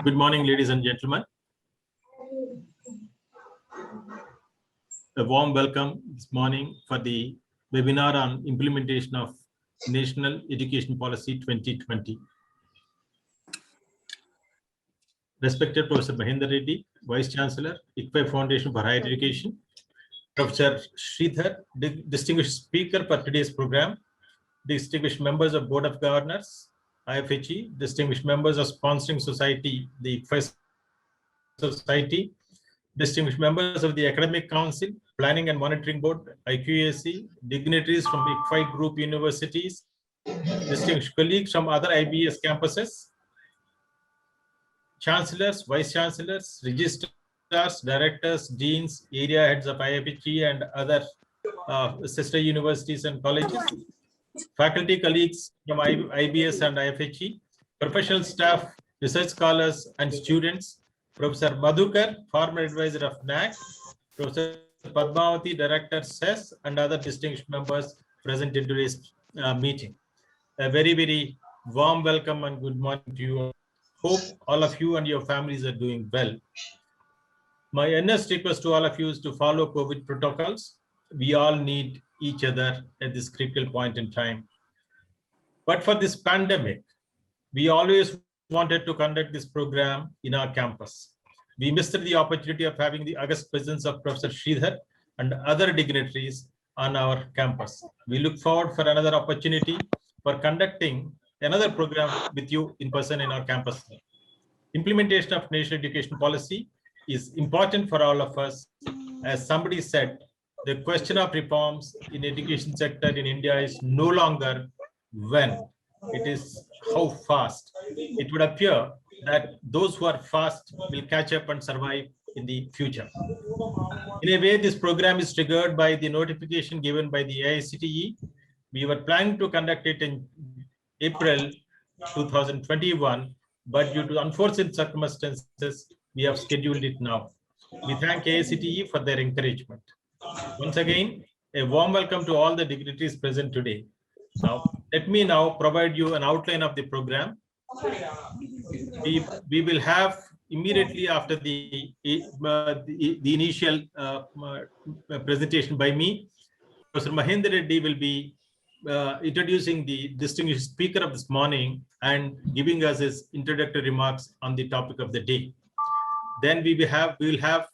Good morning, ladies and gentlemen. A warm welcome this morning for the webinar on implementation of National Education Policy 2020. Respected Professor Mahendra Reddy, Vice Chancellor, ICFAI Foundation for Higher Education, Professor Sridhar, distinguished speaker for today's program, distinguished members of Board of Governors, IFHE, distinguished members of Sponsoring Society, the ICFAI Society, distinguished members of the Academic Council, Planning and Monitoring Board, IQAC, dignitaries from ICFAI Group Universities, distinguished colleagues from other IBS campuses, chancellors, vice chancellors, registrars, directors, deans, area heads of IFHE and other sister universities and colleges, faculty colleagues from IBS and IFHE, professional staff, research scholars and students, Professor Madhukar, former advisor of NAC, Professor Padmavati, Director CES, and other distinguished members present in today's meeting. A very, very warm welcome and good morning to you. Hope all of you and your families are doing well. My earnest request to all of you is to follow COVID protocols. We all need each other at this critical point in time. But for this pandemic, we always wanted to conduct this program in our campus. We missed the opportunity of having the august presence of Professor Sridhar and other dignitaries on our campus. We look forward for another opportunity for conducting another program with you in person in our campus. Implementation of national education policy is important for all of us. As somebody said, the question of reforms in education sector in India is no longer when, it is how fast. It would appear that those who are fast will catch up and survive in the future. In a way, this program is triggered by the notification given by the AICTE. We were planning to conduct it in April 2021, but due to unforeseen circumstances, we have scheduled it now. We thank AICTE for their encouragement. Once again, a warm welcome to all the dignitaries present today. Now, let me now provide you an outline of the program. We will have immediately after the initial presentation by me, Professor Mahendra Reddy will be introducing the distinguished speaker of this morning and giving us his introductory remarks on the topic of the day. Then we will have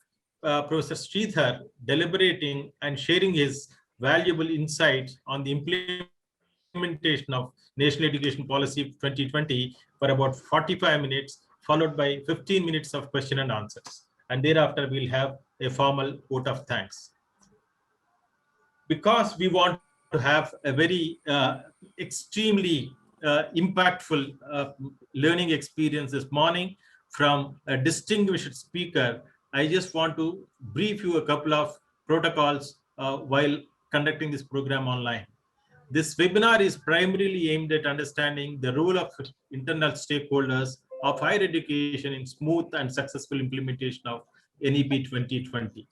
Professor Sridhar deliberating and sharing his valuable insights on the implementation of National Education Policy 2020 for about 45 minutes, followed by 15 minutes of question and answers. And thereafter, we'll have a formal vote of thanks. Because we want to have a very extremely impactful learning experience this morning from a distinguished speaker, I just want to brief you a couple of protocols while conducting this program online. This webinar is primarily aimed at understanding the role of internal stakeholders of higher education in smooth and successful implementation of NEP 2020.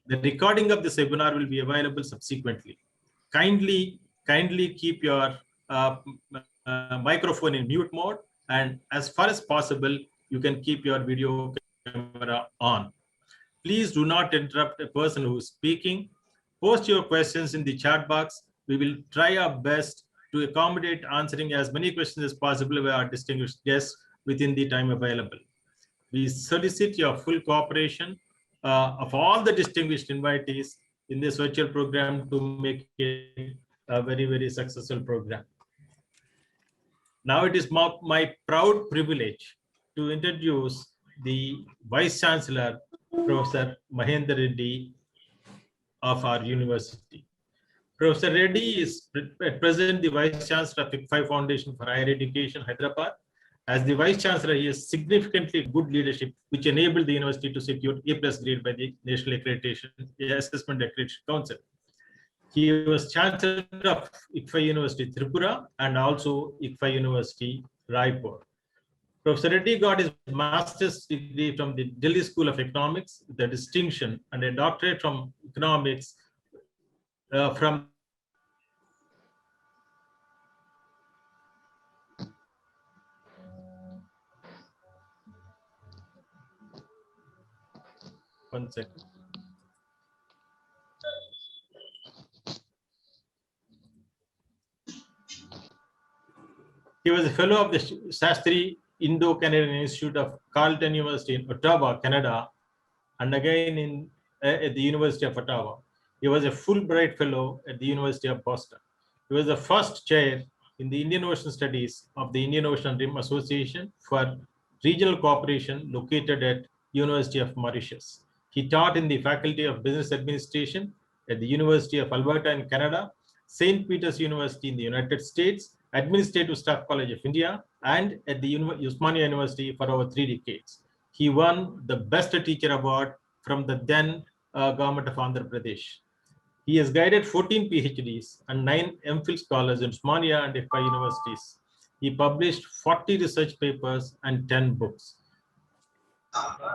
The recording of this webinar will be available subsequently. Kindly keep your microphone in mute mode, and as far as possible, you can keep your video camera on. Please do not interrupt a person who is speaking. Post your questions in the chat box. We will try our best to accommodate answering as many questions as possible by our distinguished guests within the time available. We solicit your full cooperation of all the distinguished invitees in this virtual program to make it a very, very successful program. Now it is my proud privilege to introduce the Vice Chancellor, Professor Mahendra Reddy of our university. Professor Reddy is at present the Vice Chancellor of ICFAI Foundation for Higher Education, Hyderabad. As the Vice Chancellor, he has significantly good leadership, which enabled the university to secure A+ grade by the National Accreditation Assessment Accreditation Council. He was Chancellor of ICFAI University, Tripura, and also ICFAI University, Raipur. Professor Reddy got his master's degree from the Delhi School of Economics, the distinction, and a doctorate from economics from 1 second. He was a fellow of the Shastri Indo-Canadian Institute of Carleton University in Ottawa, Canada, and again at the University of Ottawa. He was a Fulbright Fellow at the University of Boston. He was the first chair in the Indian Ocean Studies of the Indian Ocean Rim Association for Regional Cooperation located at University of Mauritius. He taught in the Faculty of Business Administration at the University of Alberta in Canada, St. Peter's University in the United States, Administrative Staff College of India, and at the Osmania University for over 3 decades. He won the Best Teacher Award from the then government of Andhra Pradesh. He has guided 14 PhDs and 9 MPhil scholars in Osmania and FI universities. He published 40 research papers and 10 books.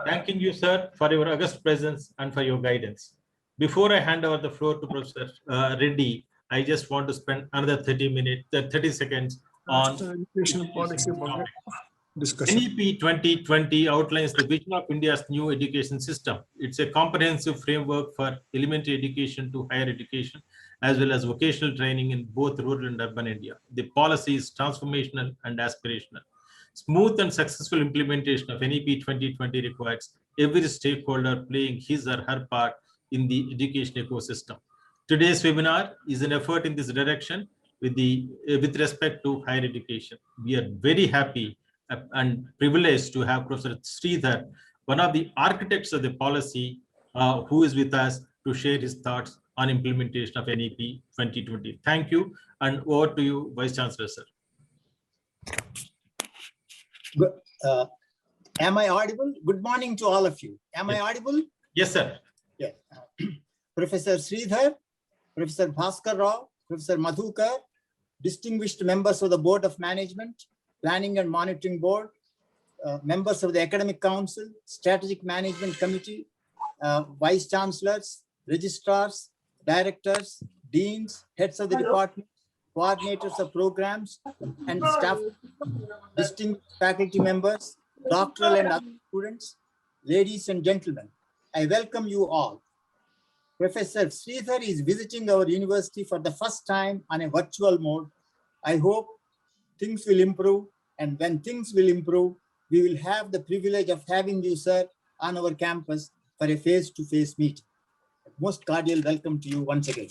Thanking you, sir, for your august presence and for your guidance. Before I hand over the floor to Professor Reddy, I just want to spend another 30 seconds on educational policy discussion. NEP 2020 outlines the vision of India's new education system. It's a comprehensive framework for elementary education to higher education, as well as vocational training in both rural and urban India. The policy is transformational and aspirational. Smooth and successful implementation of NEP 2020 requires every stakeholder playing his or her part in the education ecosystem. Today's webinar is an effort in this direction with respect to higher education. We are very happy and privileged to have Professor Sridhar, one of the architects of the policy, who is with us to share his thoughts on implementation of NEP 2020. Thank you, and over to you, Vice Chancellor, sir. Good. Am I audible? Good morning to all of you. Am I audible? Yes, sir. Yes. Professor Sridhar, Professor Bhaskar Rao, Professor Madhukar, distinguished members of the Board of Management, Planning and Monitoring Board, members of the Academic Council, Strategic Management Committee, Vice Chancellors, Registrars, Directors, Deans, Heads of the Department, Coordinators of Programs and Staff, distinguished faculty members, doctoral and other students, ladies and gentlemen, I welcome you all. Professor Sridhar is visiting our university for the first time on a virtual mode. I hope things will improve, and when things will improve, we will have the privilege of having you, sir, on our campus for a face-to-face meeting. Most cordial welcome to you once again.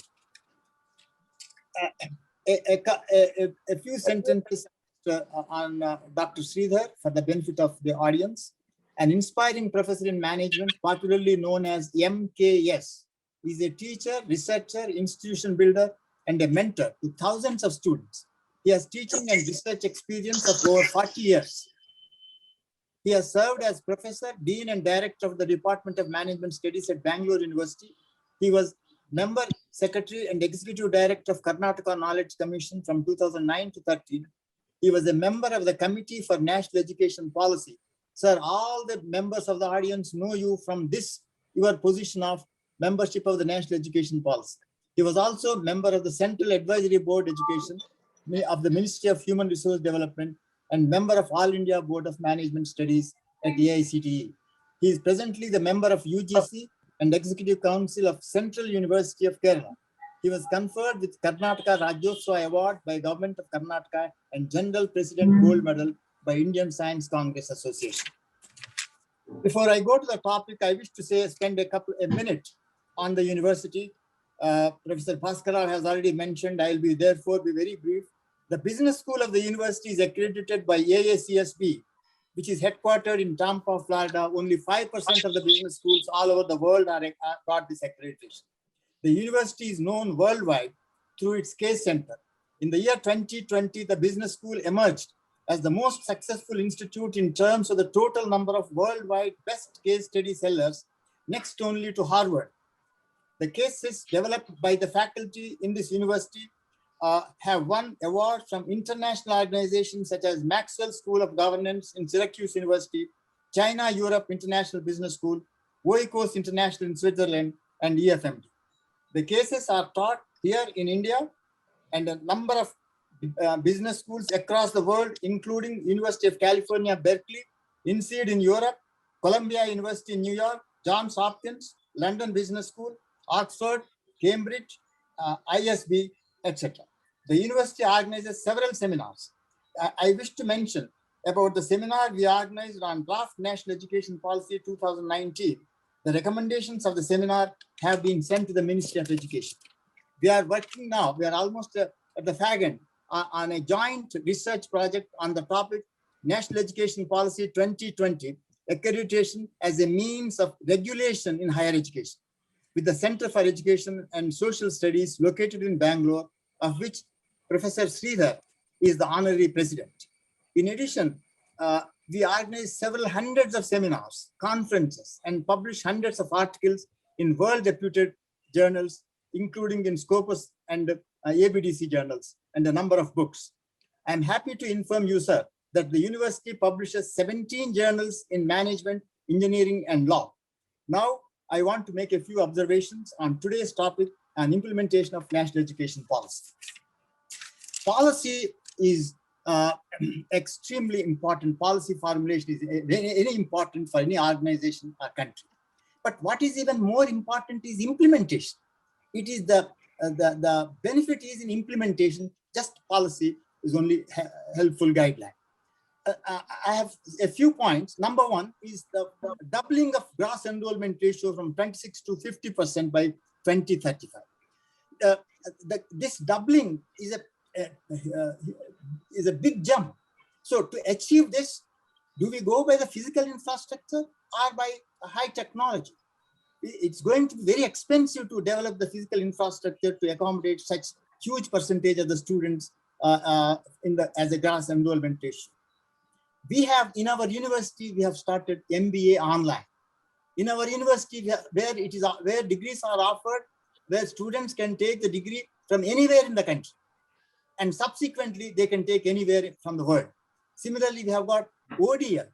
A few sentences on Dr. Sridhar for the benefit of the audience. An inspiring professor in management, popularly known as MKS, is a teacher, researcher, institution builder, and a mentor to thousands of students. He has teaching and research experience of over 40 years. He has served as professor, dean, and director of the Department of Management Studies at Bangalore University. He was member, secretary, and executive director of Karnataka Knowledge Commission from 2009 to 13. He was a member of the Committee for National Education Policy. Sir, all the members of the audience know you from your position of membership of the National Education Policy. He was also a member of the Central Advisory Board Education of the Ministry of Human Resource Development and member of All India Board of Management Studies at the AICTE. He is presently the member of UGC and Executive Council of Central University of Kerala. He was conferred with Karnataka Rajyotsava Award by Government of Karnataka and General President Gold Medal by Indian Science Congress Association. Before I go to the topic, I wish to spend a minute on the university. Professor Bhaskar Rao has already mentioned, I will therefore be very brief. The business school of the university is accredited by AACSB, which is headquartered in Tampa, Florida. Only 5% of the business schools all over the world got this accreditation. The university is known worldwide through its case center. In the year 2020, the business school emerged as the most successful institute in terms of the total number of worldwide best case study sellers, next only to Harvard. The cases developed by the faculty in this university have won awards from international organizations such as Maxwell School of Governance in Syracuse University, China Europe International Business School, Oikos International in Switzerland, and EFMD. The cases are taught here in India and a number of business schools across the world, including University of California, Berkeley, INSEAD in Europe, Columbia University in New York, Johns Hopkins, London Business School, Oxford, Cambridge, ISB, etc. The university organizes several seminars. I wish to mention about the seminar we organized on Draft National Education Policy 2019. The recommendations of the seminar have been sent to the Ministry of Education. We are working now, we are almost at the fag end on a joint research project on the topic National Education Policy 2020, accreditation as a means of regulation in higher education, with the Center for Education and Social Studies located in Bangalore, of which Professor Sridhar is the honorary president. In addition, we organize several hundreds of seminars, conferences, and publish hundreds of articles in world-reputed journals, including in Scopus and ABDC journals, and a number of books. I'm happy to inform you, sir, that the university publishes 17 journals in management, engineering, and law. Now, I want to make a few observations on today's topic and implementation of national education policy. Policy is extremely important. Policy formulation is very important for any organization or country. But what is even more important is implementation. It is the benefit is in implementation. Just policy is only helpful guideline. I have a few points. Number one is the doubling of gross enrollment ratio from 26 to 50% by 2035. This doubling is a big jump. So to achieve this, do we go by the physical infrastructure or by high technology? It's going to be very expensive to develop the physical infrastructure to accommodate such huge percentage of the students as a gross enrollment ratio. We have in our university, we have started MBA online. In our university, where degrees are offered, where students can take the degree from anywhere in the country, and subsequently they can take anywhere from the world. Similarly, we have got ODL,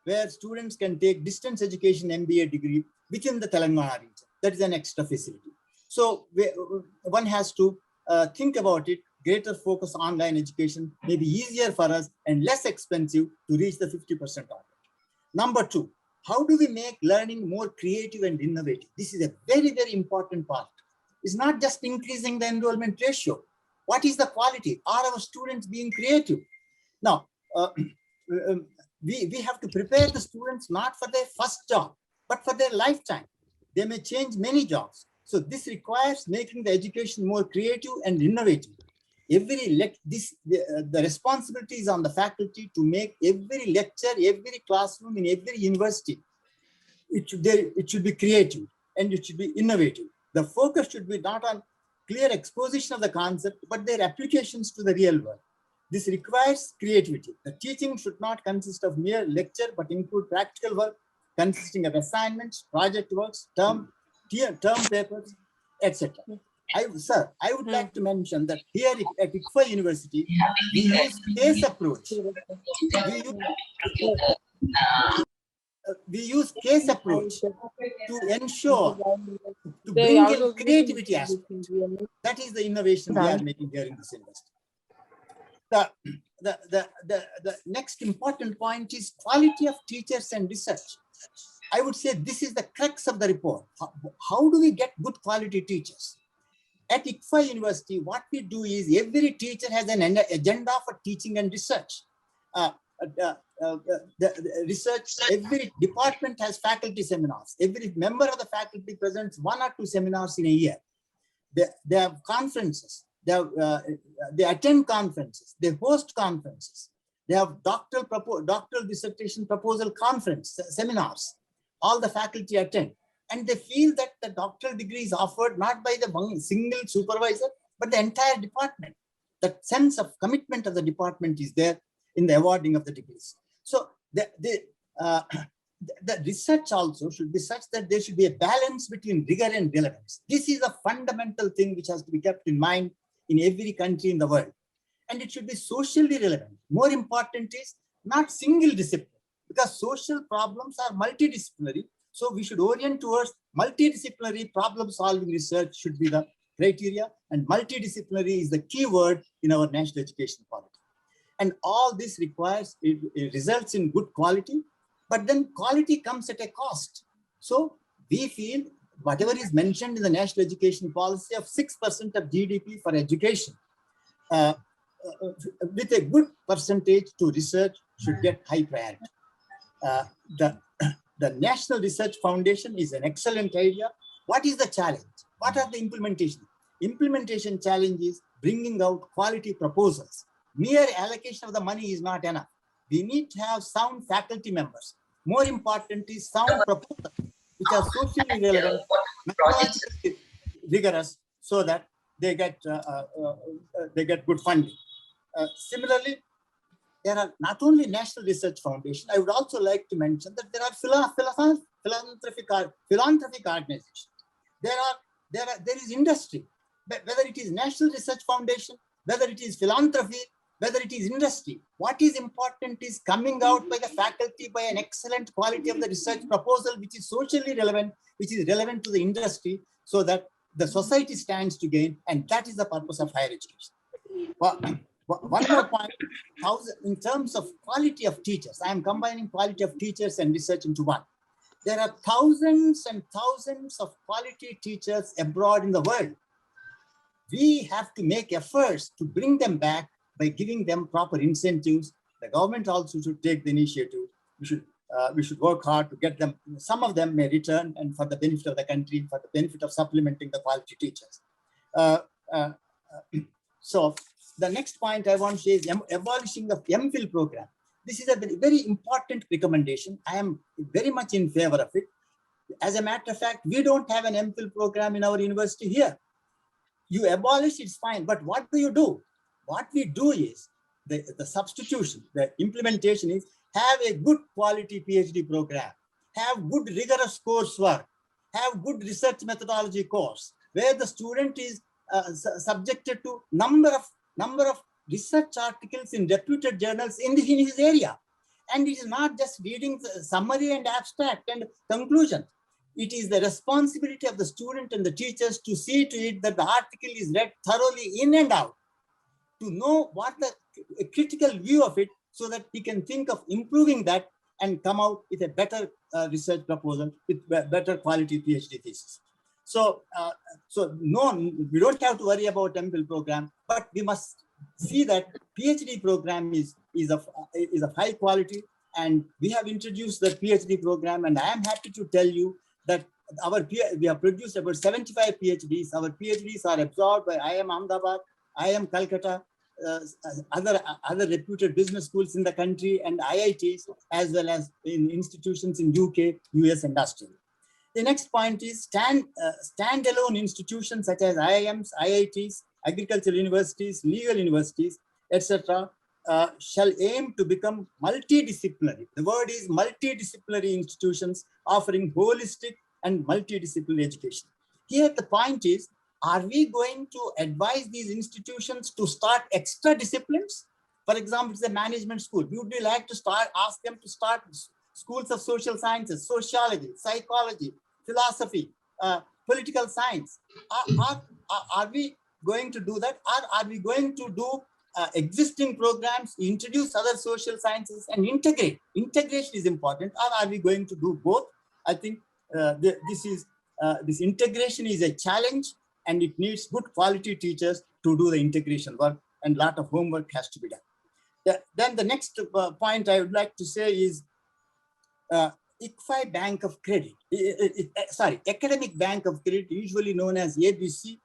where students can take distance education MBA degree within the Telangana region. That is an extra facility. So one has to think about it. Greater focus on online education may be easier for us and less expensive to reach the 50% target. Number two, how do we make learning more creative and innovative? This is a very, very important part. It's not just increasing the enrollment ratio. What is the quality? Are our students being creative? Now, we have to prepare the students not for their first job, but for their lifetime. They may change many jobs. So this requires making the education more creative and innovative. The responsibility is on the faculty to make every lecture, every classroom in every university. It should be creative and it should be innovative. The focus should be not on clear exposition of the concept, but their applications to the real world. This requires creativity. The teaching should not consist of mere lecture, but include practical work consisting of assignments, project works, term papers, etc. I would like to mention that here at ICFA University, we use case approach. We use case approach to ensure, to bring in creativity aspect. That is the innovation we are making here in this industry. The next important point is quality of teachers and research. I would say this is the crux of the report. How do we get good quality teachers? At ICFA University, what we do is every teacher has an agenda for teaching and research. The research, every department has faculty seminars. Every member of the faculty presents 1 or 2 seminars in a year. They have conferences. They attend conferences. They host conferences. They have doctoral dissertation proposal conference seminars. All the faculty attend. And they feel that the doctoral degree is offered not by the one single supervisor, but the entire department. That sense of commitment of the department is there in the awarding of the degrees. So the research also should be such that there should be a balance between rigor and relevance. This is a fundamental thing which has to be kept in mind in every country in the world. And it should be socially relevant. More important is not single discipline, because social problems are multidisciplinary. So we should orient towards multidisciplinary problem solving research should be the criteria, and multidisciplinary is the key word in our national education policy. And all this requires, it results in good quality, but then quality comes at a cost. So we feel whatever is mentioned in the national education policy of 6% of GDP for education, with a good percentage to research should get high priority. The National Research Foundation is an excellent idea. What is the challenge? What are the implementation? Implementation challenge is bringing out quality proposals. Mere allocation of the money is not enough. We need to have sound faculty members. More important is sound proposals, which are socially relevant, methodologically rigorous, so that they get good funding. Similarly, there are not only National Research Foundation. I would also like to mention that there are philanthropic organizations. There is industry. Whether it is National Research Foundation, whether it is philanthropy, whether it is industry, what is important is coming out by the faculty by an excellent quality of the research proposal, which is socially relevant, which is relevant to the industry, so that the society stands to gain, and that is the purpose of higher education. Well, one more point, in terms of quality of teachers, I am combining quality of teachers and research into one. There are thousands and thousands of quality teachers abroad in the world. We have to make efforts to bring them back by giving them proper incentives. The government also should take the initiative. We should work hard to get them. Some of them may return, and for the benefit of the country, for the benefit of supplementing the quality teachers. So the next point I want to say is abolishing the MPhil program. This is a very, very important recommendation. I am very much in favor of it. As a matter of fact, we don't have an MPhil program in our university here. You abolish, it's fine, but what do you do? What we do is the substitution, the implementation is have a good quality PhD program, have good rigorous coursework, have good research methodology course, where the student is subjected to number of research articles in reputed journals in his area. And it is not just reading the summary and abstract and conclusion. It is the responsibility of the student and the teachers to see to it that the article is read thoroughly in and out, to know what the critical view of it, so that he can think of improving that and come out with a better research proposal with better quality PhD thesis. So, no, we don't have to worry about MPhil program, but we must see that PhD program is of high quality, and we have introduced the PhD program, and I am happy to tell you that we have produced about 75 PhDs. Our PhDs are absorbed by IIM Ahmedabad, IIM Calcutta, other reputed business schools in the country, and IITs, as well as in institutions in UK, US, and Australia. The next point is standalone institutions such as IIMs, IITs, agricultural universities, legal universities, etc., shall aim to become multidisciplinary. The word is multidisciplinary institutions offering holistic and multidisciplinary education. Here the point is, are we going to advise these institutions to start extra disciplines? For example, it's a management school. We would like to ask them to start schools of social sciences, sociology, psychology, philosophy, political science. Are we going to do that? Or are we going to do existing programs, introduce other social sciences and integrate? Integration is important. Or are we going to do both? I think this integration is a challenge, and it needs good quality teachers to do the integration work, and a lot of homework has to be done. Then the next point I would like to say is ICFI Bank of Credit, Academic Bank of Credit, usually known as ABC.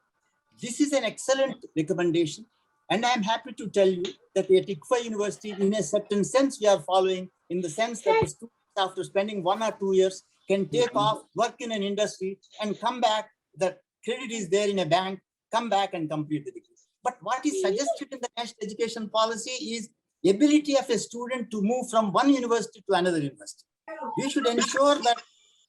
This is an excellent recommendation, and I am happy to tell you that at ICFI University, in a certain sense, we are following, in the sense that the students, after spending 1 or 2 years, can take off, work in an industry, and come back. The credit is there in a bank, come back and complete the degree. But what is suggested in the national education policy is ability of a student to move from one university to another university. We should ensure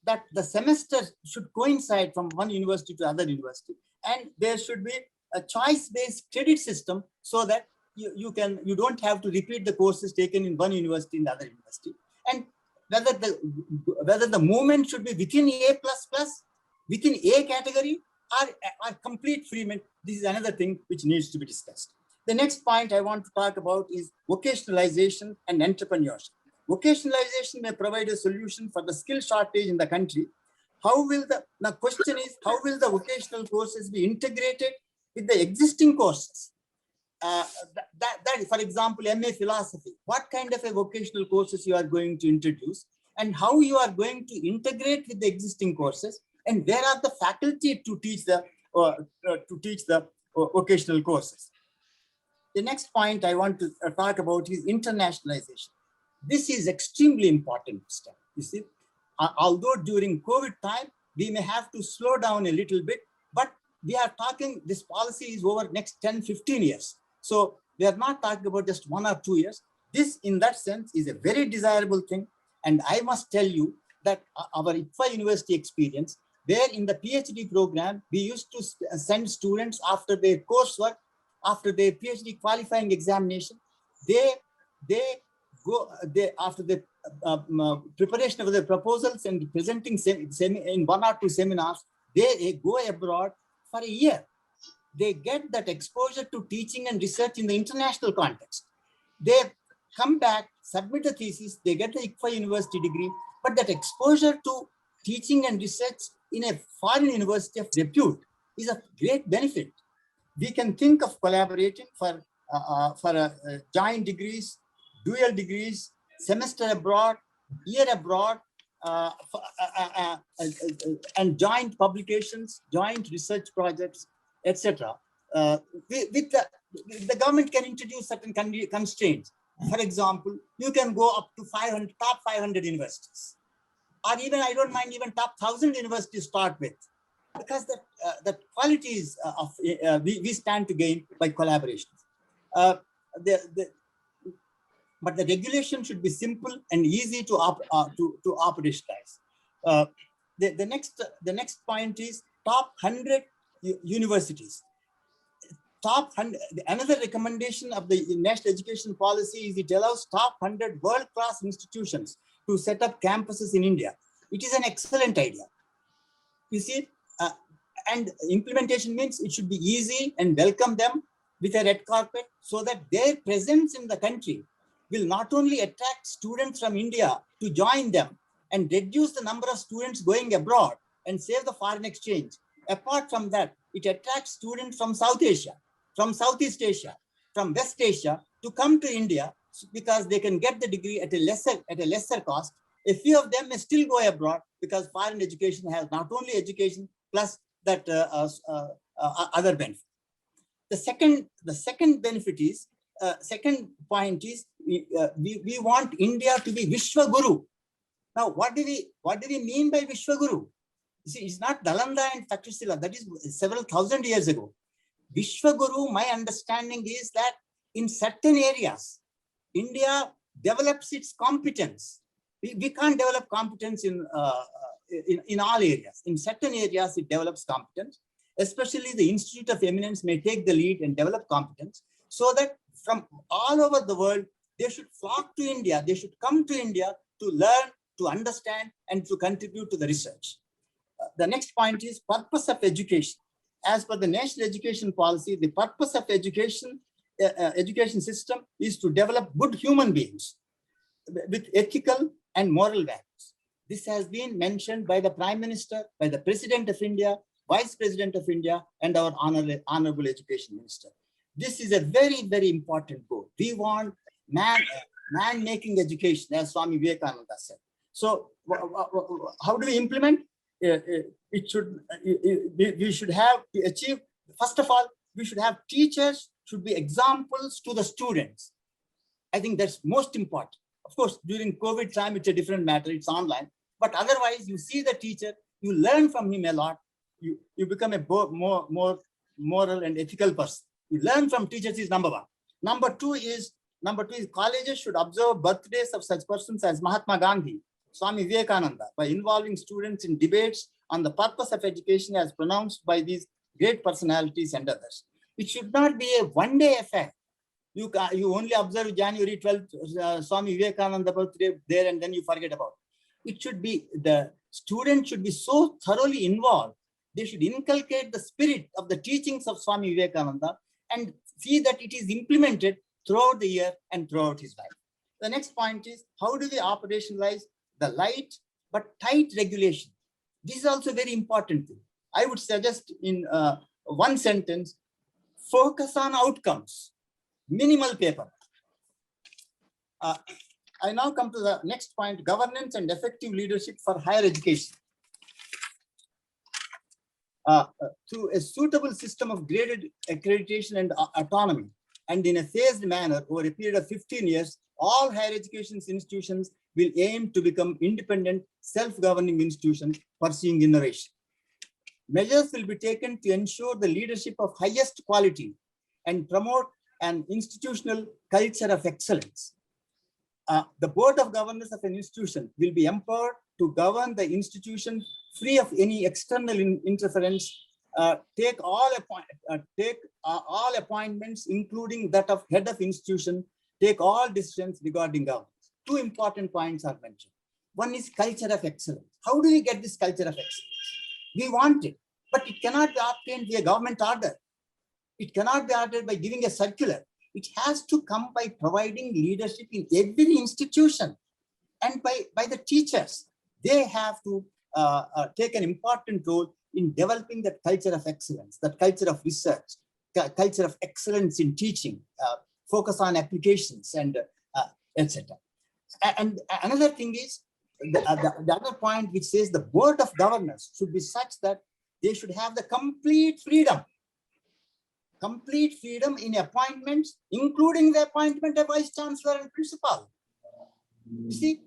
that the semester should coincide from one university to other university, and there should be a choice-based credit system, so that you don't have to repeat the courses taken in one university in the other university. And whether the movement should be within A++, within A category, or complete freement, this is another thing which needs to be discussed. The next point I want to talk about is vocationalization and entrepreneurship. Vocationalization may provide a solution for the skill shortage in the country. how will the question is, how will the vocational courses be integrated with the existing courses? That, for example, MA Philosophy, what kind of a vocational courses you are going to introduce and how you are going to integrate with the existing courses, and where are the faculty to teach the vocational courses. The next point I want to talk about is internationalization. This is extremely important step. You see, although during COVID time, we may have to slow down a little bit, but we are talking, this policy is over next 10, 15 years. So we are not talking about just 1 or 2 years. This, in that sense, is a very desirable thing. And I must tell you that our IPFA University experience, where in the PhD program, we used to send students after their coursework, after their PhD qualifying examination, after the preparation of the proposals and presenting in 1 or 2 seminars, they go abroad for a year. They get that exposure to teaching and research in the international context. They come back, submit a thesis, they get the IPFA University degree, but that exposure to teaching and research in a foreign university of repute is a great benefit. We can think of collaborating for joint degrees, dual degrees, semester abroad, year abroad, and joint publications, joint research projects, etc. The government can introduce certain constraints. For example, you can go up to top 500 universities, or even, I don't mind, even top 1,000 universities start with, because the qualities we stand to gain by collaboration. But the regulation should be simple and easy to operationalize. The next point is top 100 universities. Top 100. Another recommendation of the National Education Policy is it allows top 100 world-class institutions to set up campuses in India. It is an excellent idea. You see, and implementation means it should be easy and welcome them with a red carpet, so that their presence in the country will not only attract students from India to join them and reduce the number of students going abroad and save the foreign exchange. Apart from that, it attracts students from South Asia, from Southeast Asia, from West Asia to come to India, because they can get the degree at a lesser cost. A few of them may still go abroad because foreign education has not only education plus that other benefit. The second benefit is, second point is, we want India to be Vishwa Guru. Now, what do we mean by Vishwa Guru? You see, it's not Nalanda and Takshashila. That is several thousand years ago. Vishwa Guru, my understanding is that in certain areas, India develops its competence. We can't develop competence in all areas. In certain areas, it develops competence. Especially the Institute of Eminence may take the lead and develop competence, so that from all over the world, they should flock to India. They should come to India to learn, to understand, and to contribute to the research. The next point is purpose of education. As per the National Education Policy, the purpose of education system is to develop good human beings with ethical and moral values. This has been mentioned by the Prime Minister, by the President of India, Vice President of India, and our Honorable Education Minister. This is a very, very important goal. We want man-making education, as Swami Vivekananda said. So how do we implement? We should have to achieve, first of all, we should have teachers should be examples to the students. I think that's most important. Of course, during COVID time, it's a different matter, it's online. But otherwise, you see the teacher, you learn from him a lot. You become a more moral and ethical person. You learn from teachers is number one. Number two is colleges should observe birthdays of such persons as Mahatma Gandhi, Swami Vivekananda, by involving students in debates on the purpose of education as pronounced by these great personalities and others. It should not be a one-day affair. You only observe January 12th, Swami Vivekananda birthday there, and then you forget about it. It should be, the student should be so thoroughly involved. They should inculcate the spirit of the teachings of Swami Vivekananda and see that it is implemented throughout the year and throughout his life. The next point is, how do we operationalize the light but tight regulation This is also a very important thing. I would suggest in one sentence, focus on outcomes, minimal paper. I now come to the next point, governance and effective leadership for higher education. Through a suitable system of graded accreditation and autonomy, and in a phased manner over a period of 15 years, all higher education institutions will aim to become independent, self-governing institutions pursuing innovation. Measures will be taken to ensure the leadership of highest quality and promote an institutional culture of excellence. The board of governors of an institution will be empowered to govern the institution free of any external interference, take all appointments, including that of head of institution, take all decisions regarding governance. Two important points are mentioned. One is culture of excellence. How do we get this culture of excellence? We want it, but it cannot be obtained via government order. It cannot be ordered by giving a circular. It has to come by providing leadership in every institution and by the teachers. They have to take an important role in developing that culture of excellence, that culture of research, culture of excellence in teaching, focus on applications and etc. And another thing is the other point which says the board of governors should be such that they should have the complete freedom in appointments, including the appointment of vice chancellor and principal. You see,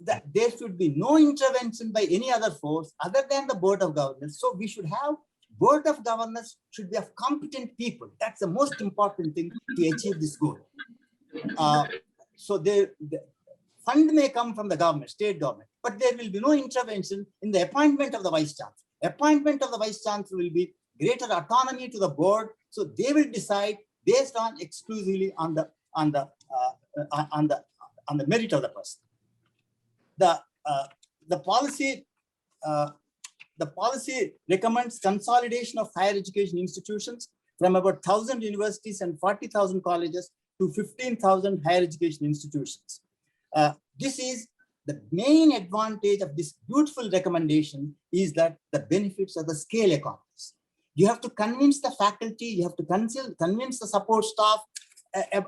there should be no intervention by any other force other than the board of governors. So we should have board of governors should be of competent people. That's the most important thing to achieve this goal. So the fund may come from the government, state government, but there will be no intervention in the appointment of the vice chancellor. Appointment of the vice chancellor will be greater autonomy to the board, so they will decide based on exclusively on the merit of the person. The policy recommends consolidation of higher education institutions from about 1,000 universities and 40,000 colleges to 15,000 higher education institutions. This is the main advantage of this beautiful recommendation is that the benefits of the scale economies. You have to convince the faculty, you have to convince the support staff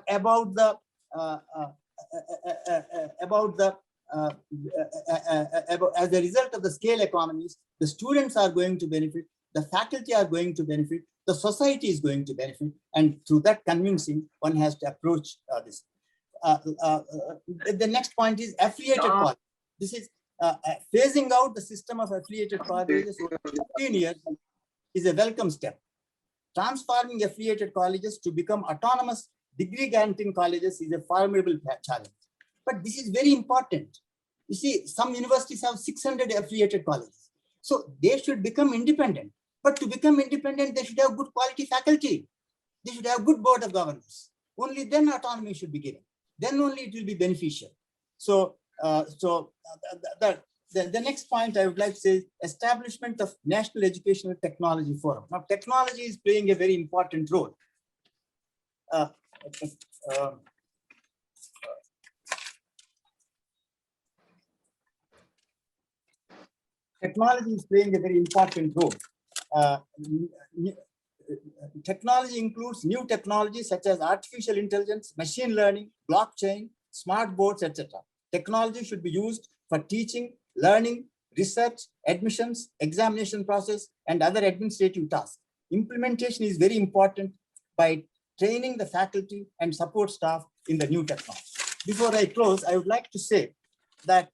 about as a result of the scale economies, the students are going to benefit, the faculty are going to benefit, the society is going to benefit, and through that convincing, one has to approach this. The next point is affiliated colleges. This is phasing out the system of affiliated colleges over 15 years is a welcome step. Transforming affiliated colleges to become autonomous degree-granting colleges is a formidable challenge. But this is very important. You see, some universities have 600 affiliated colleges. So they should become independent. But to become independent, they should have good quality faculty. They should have good board of governors. Only then autonomy should be given. Then only it will be beneficial. So, the next point I would like to say is establishment of National Educational Technology Forum. Now, technology is playing a very important role. Technology is playing a very important role. Technology includes new technologies such as artificial intelligence, machine learning, blockchain, smart boards, etc. Technology should be used for teaching, learning, research, admissions, examination process, and other administrative tasks. Implementation is very important by training the faculty and support staff in the new technology. Before I close, I would like to say that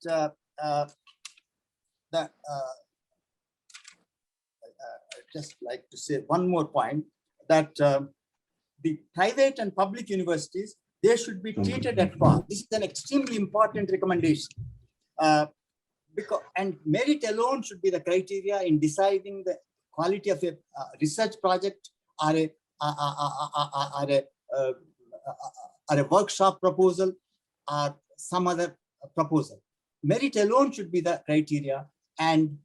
just like to say one more point, that the private and public universities, they should be treated at par. This is an extremely important recommendation. And merit alone should be the criteria in deciding the quality of a research project or a workshop proposal or some other proposal. Merit alone should be the criteria, and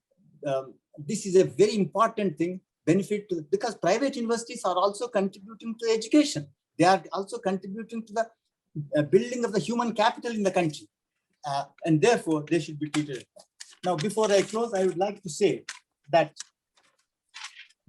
this is a very important thing, benefit to, because private universities are also contributing to education. They are also contributing to the building of the human capital in the country, and therefore they should be treated. Now, before I close, I would like to say that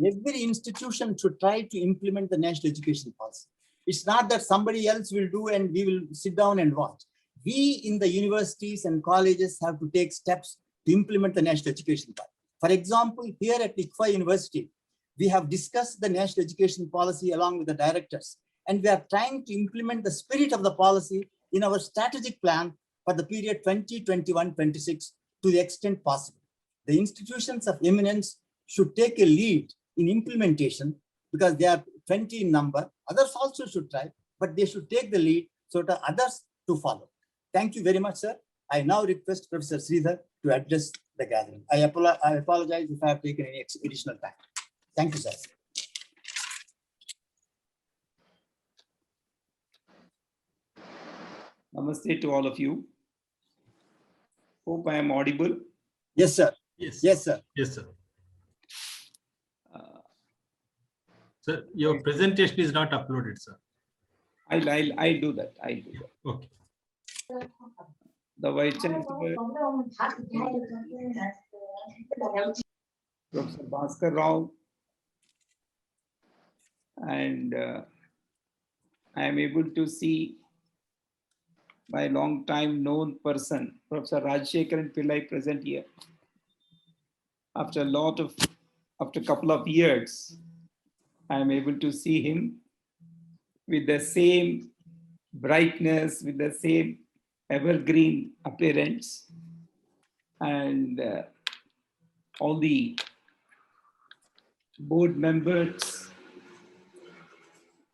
every institution should try to implement the national education policy. It's not that somebody else will do and we will sit down and watch. We in the universities and colleges have to take steps to implement the national education policy. For example, here at ICFA University, we have discussed the national education policy along with the directors, and we are trying to implement the spirit of the policy in our strategic plan for the period 2021-26 to the extent possible. The institutions of eminence should take a lead in implementation because they are 20 in number. Others also should try, but they should take the lead so that others to follow. Thank you very much, sir. I now request Professor Sridhar to address the gathering. I apologize if I have taken any additional time. Thank you, sir. Namaste to all of you. Hope I am audible. Yes, sir. Yes. Yes, sir. Yes, sir. Sir, your presentation is not uploaded, sir. I'll do that. I'll do that. Okay. The Vice Chancellor, Professor Bhaskar Rao, and I am able to see my long time known person, Professor Rajshekaran Pillai, present here. After a couple of years, I am able to see him with the same brightness, with the same evergreen appearance, and all the board members,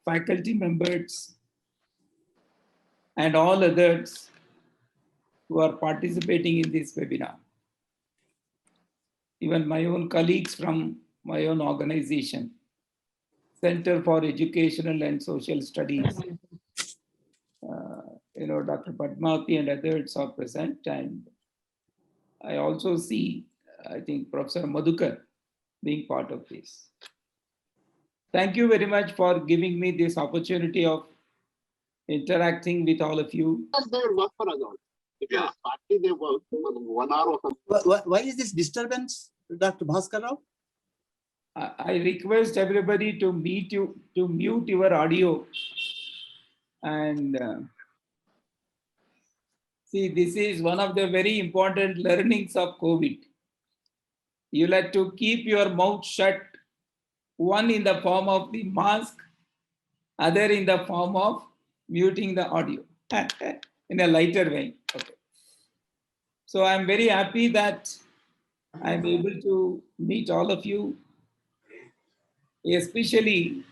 faculty members, and all others who are participating in this webinar. Even my own colleagues from my own organization, Center for Educational and Social Studies. Dr. Padmavati and others are present, and I also see, I think, Professor Madhukar being part of this. Thank you very much for giving me this opportunity of interacting with all of you. They work for us all. If you party, they work for 1 hour or something. Why is this disturbance, Dr. Bhaskar Rao? I request everybody to mute your audio. And see, this is one of the very important learnings of COVID. You'll have to keep your mouth shut, one in the form of the mask, other in the form of muting the audio in a lighter way. Okay. So I'm very happy that I'm able to meet all of you, especially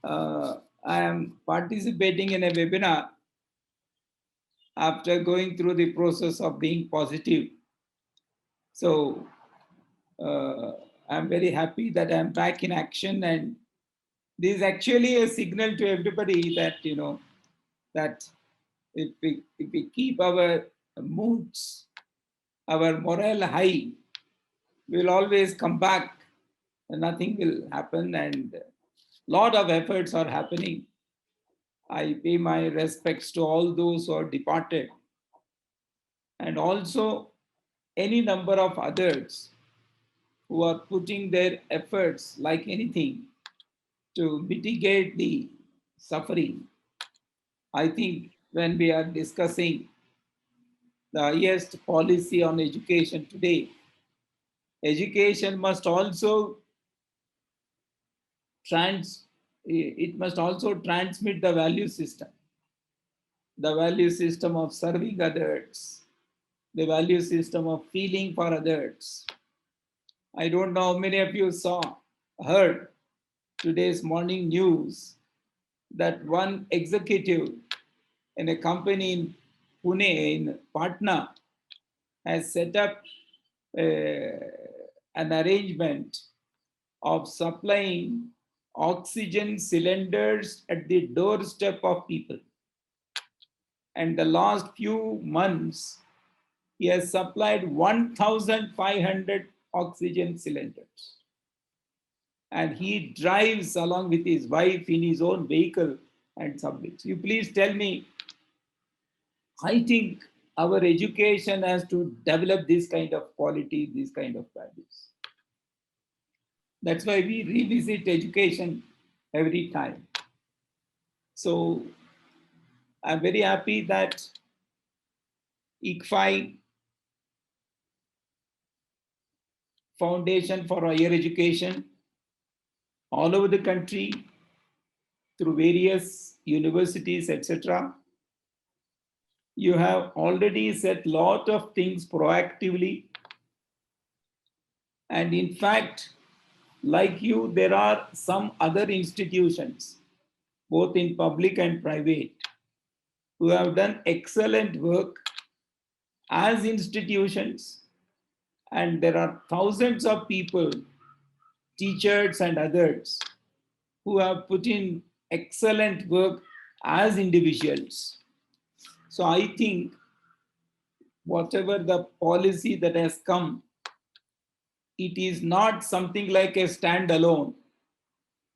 I am participating in a webinar after going through the process of being positive. So I'm very happy that I'm back in action, and this is actually a signal to everybody that, that if we keep our moods, our morale high, we'll always come back and nothing will happen, and a lot of efforts are happening. I pay my respects to all those who are departed, and also any number of others who are putting their efforts like anything to mitigate the suffering. I think when we are discussing the highest policy on education today, education must also transmit the value system of serving others, the value system of feeling for others. I don't know how many of you heard today's morning news that one executive in a company in Pune, in Patna, has set up an arrangement of supplying oxygen cylinders at the doorstep of people. And the last few months, he has supplied 1,500 oxygen cylinders. And he drives along with his wife in his own vehicle and submits. You please tell me, I think our education has to develop this kind of quality, this kind of values. That's why we revisit education every time. So I'm very happy that ICFI, Foundation for Higher Education, all over the country, through various universities, etc., you have already said a lot of things proactively. And in fact, like you, there are some other institutions, both in public and private, who have done excellent work as institutions. And there are thousands of people, teachers and others, who have put in excellent work as individuals. So I think whatever the policy that has come, it is not something like a standalone.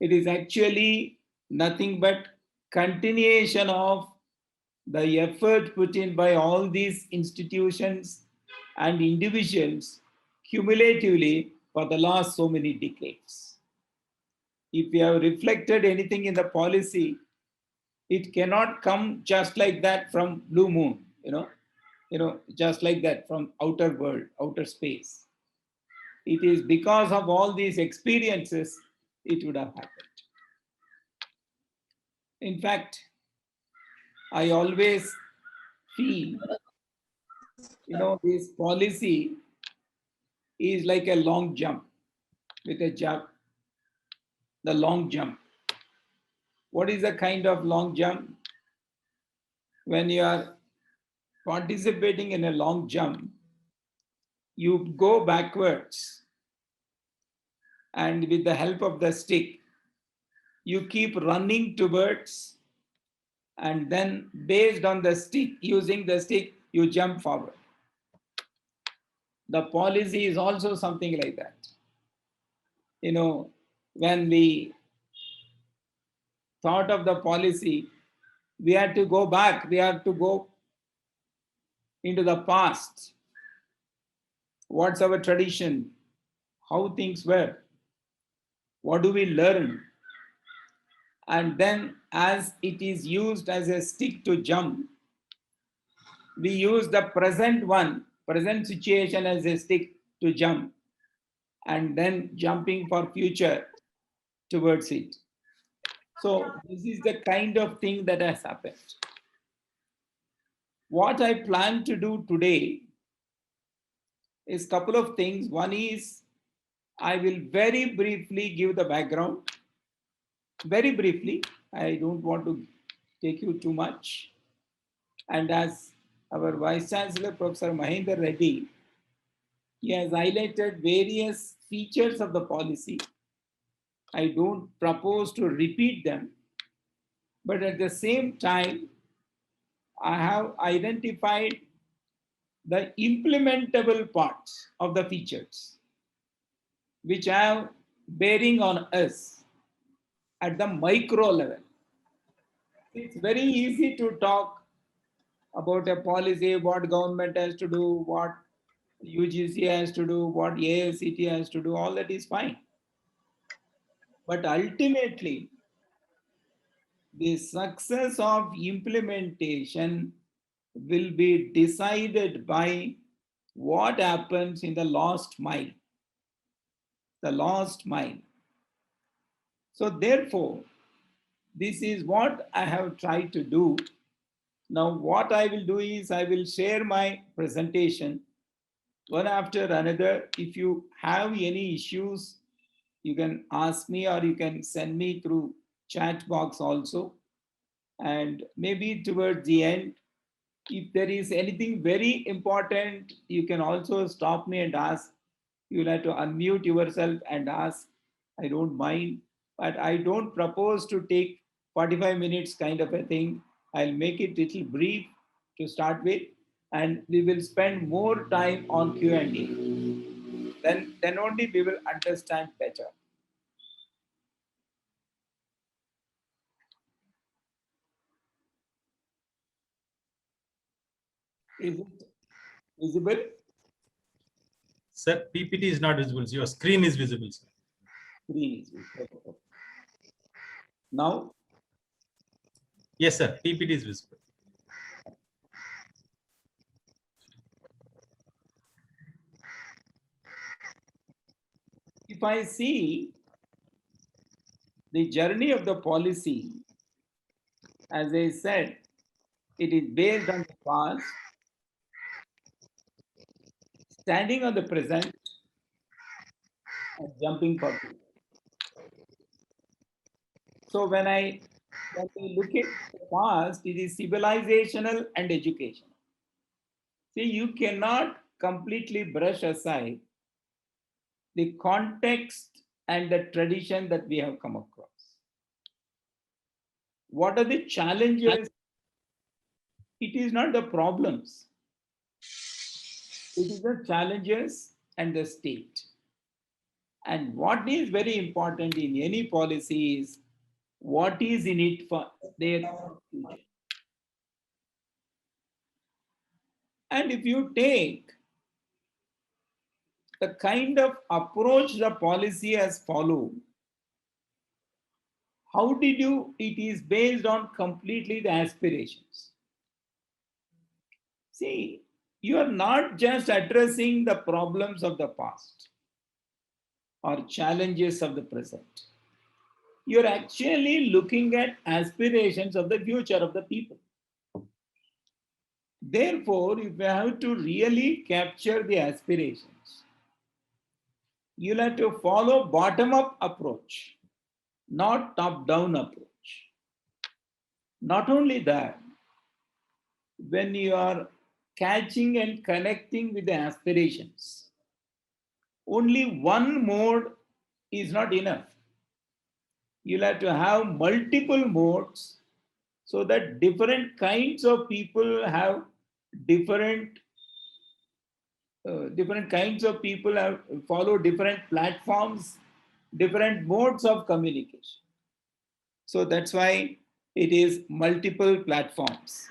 It is actually nothing but continuation of the effort put in by all these institutions and individuals cumulatively for the last so many decades. If we have reflected anything in the policy, it cannot come just like that from blue moon, just like that from outer world, outer space. It is because of all these experiences it would have happened. In fact, I always feel, this policy is like a long jump with a jump, the long jump. What is the kind of long jump? When you are participating in a long jump, you go backwards, and with the help of the stick, you keep running towards, and then based on the stick, using the stick, you jump forward. The policy is also something like that. When we thought of the policy, we had to go back, we had to go into the past. What's our tradition? How things were? What do we learn? And then as it is used as a stick to jump, we use the present situation as a stick to jump, and then jumping for future towards it. So this is the kind of thing that has happened. What I plan to do today is a couple of things. One is I will very briefly give the background. Very briefly, I don't want to take you too much. And as our Vice Chancellor, Professor Mahendra Reddy, he has highlighted various features of the policy. I don't propose to repeat them, but at the same time, I have identified the implementable parts of the features which have bearing on us at the micro level. It's very easy to talk about a policy, what government has to do, what UGC has to do, what AICT has to do, all that is fine. But ultimately, the success of implementation will be decided by what happens in the last mile. The last mile. So therefore, this is what I have tried to do. Now, what I will do is I will share my presentation one after another. If you have any issues, you can ask me or you can send me through chat box also. And maybe towards the end, if there is anything very important, you can also stop me and ask. You'll have to unmute yourself and ask. I don't mind, but I don't propose to take 45 minutes kind of a thing. I'll make it little brief to start with, and we will spend more time on Q&A. Then only we will understand better. Is it visible? Sir, PPT is not visible. Your screen is visible, sir. Screen is visible. Now, Yes, sir. PPT is visible. if I see the journey of the policy, as I said, it is based on the past, standing on the present, and jumping forward. So when we look at the past, it is civilizational and educational. See, you cannot completely brush aside the context and the tradition that we have come across. What are the challenges? It is not the problems. It is the challenges and the state. And what is very important in any policy is what is in it for their future. And if you take the kind of approach the policy has followed, how did you, it is based on completely the aspirations. See, you are not just addressing the problems of the past or challenges of the present. You're actually looking at aspirations of the future of the people. Therefore, if you have to really capture the aspirations, you'll have to follow bottom-up approach, not top-down approach. Not only that, when you are catching and connecting with the aspirations, only one mode is not enough. You'll have to have multiple modes so that different kinds of people have different kinds of people have follow different platforms, different modes of communication. So that's why it is multiple platforms.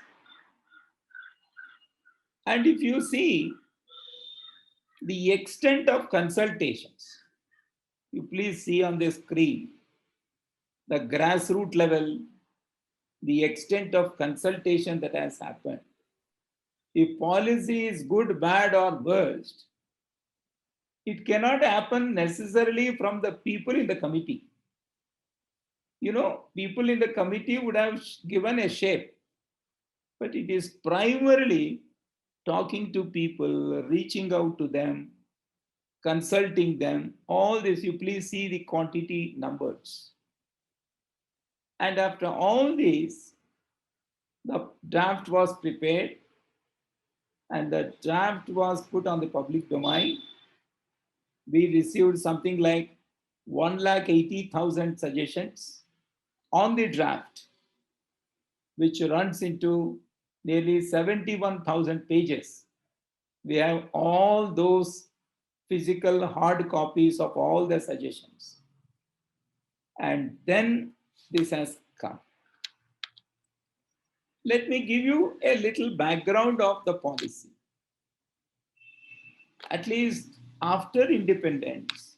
And if you see the extent of consultations, you please see on the screen, the grassroots level, the extent of consultation that has happened. If policy is good, bad, or worst, it cannot happen necessarily from the people in the committee. You know, people in the committee would have given a shape, but it is primarily talking to people, reaching out to them, consulting them. All this, you please see the quantity numbers. And after all this, the draft was prepared and the draft was put on the public domain. We received something like 180,000 suggestions on the draft, which runs into nearly 71,000 pages. We have all those physical hard copies of all the suggestions. And then this has come. Let me give you a little background of the policy. At least after independence,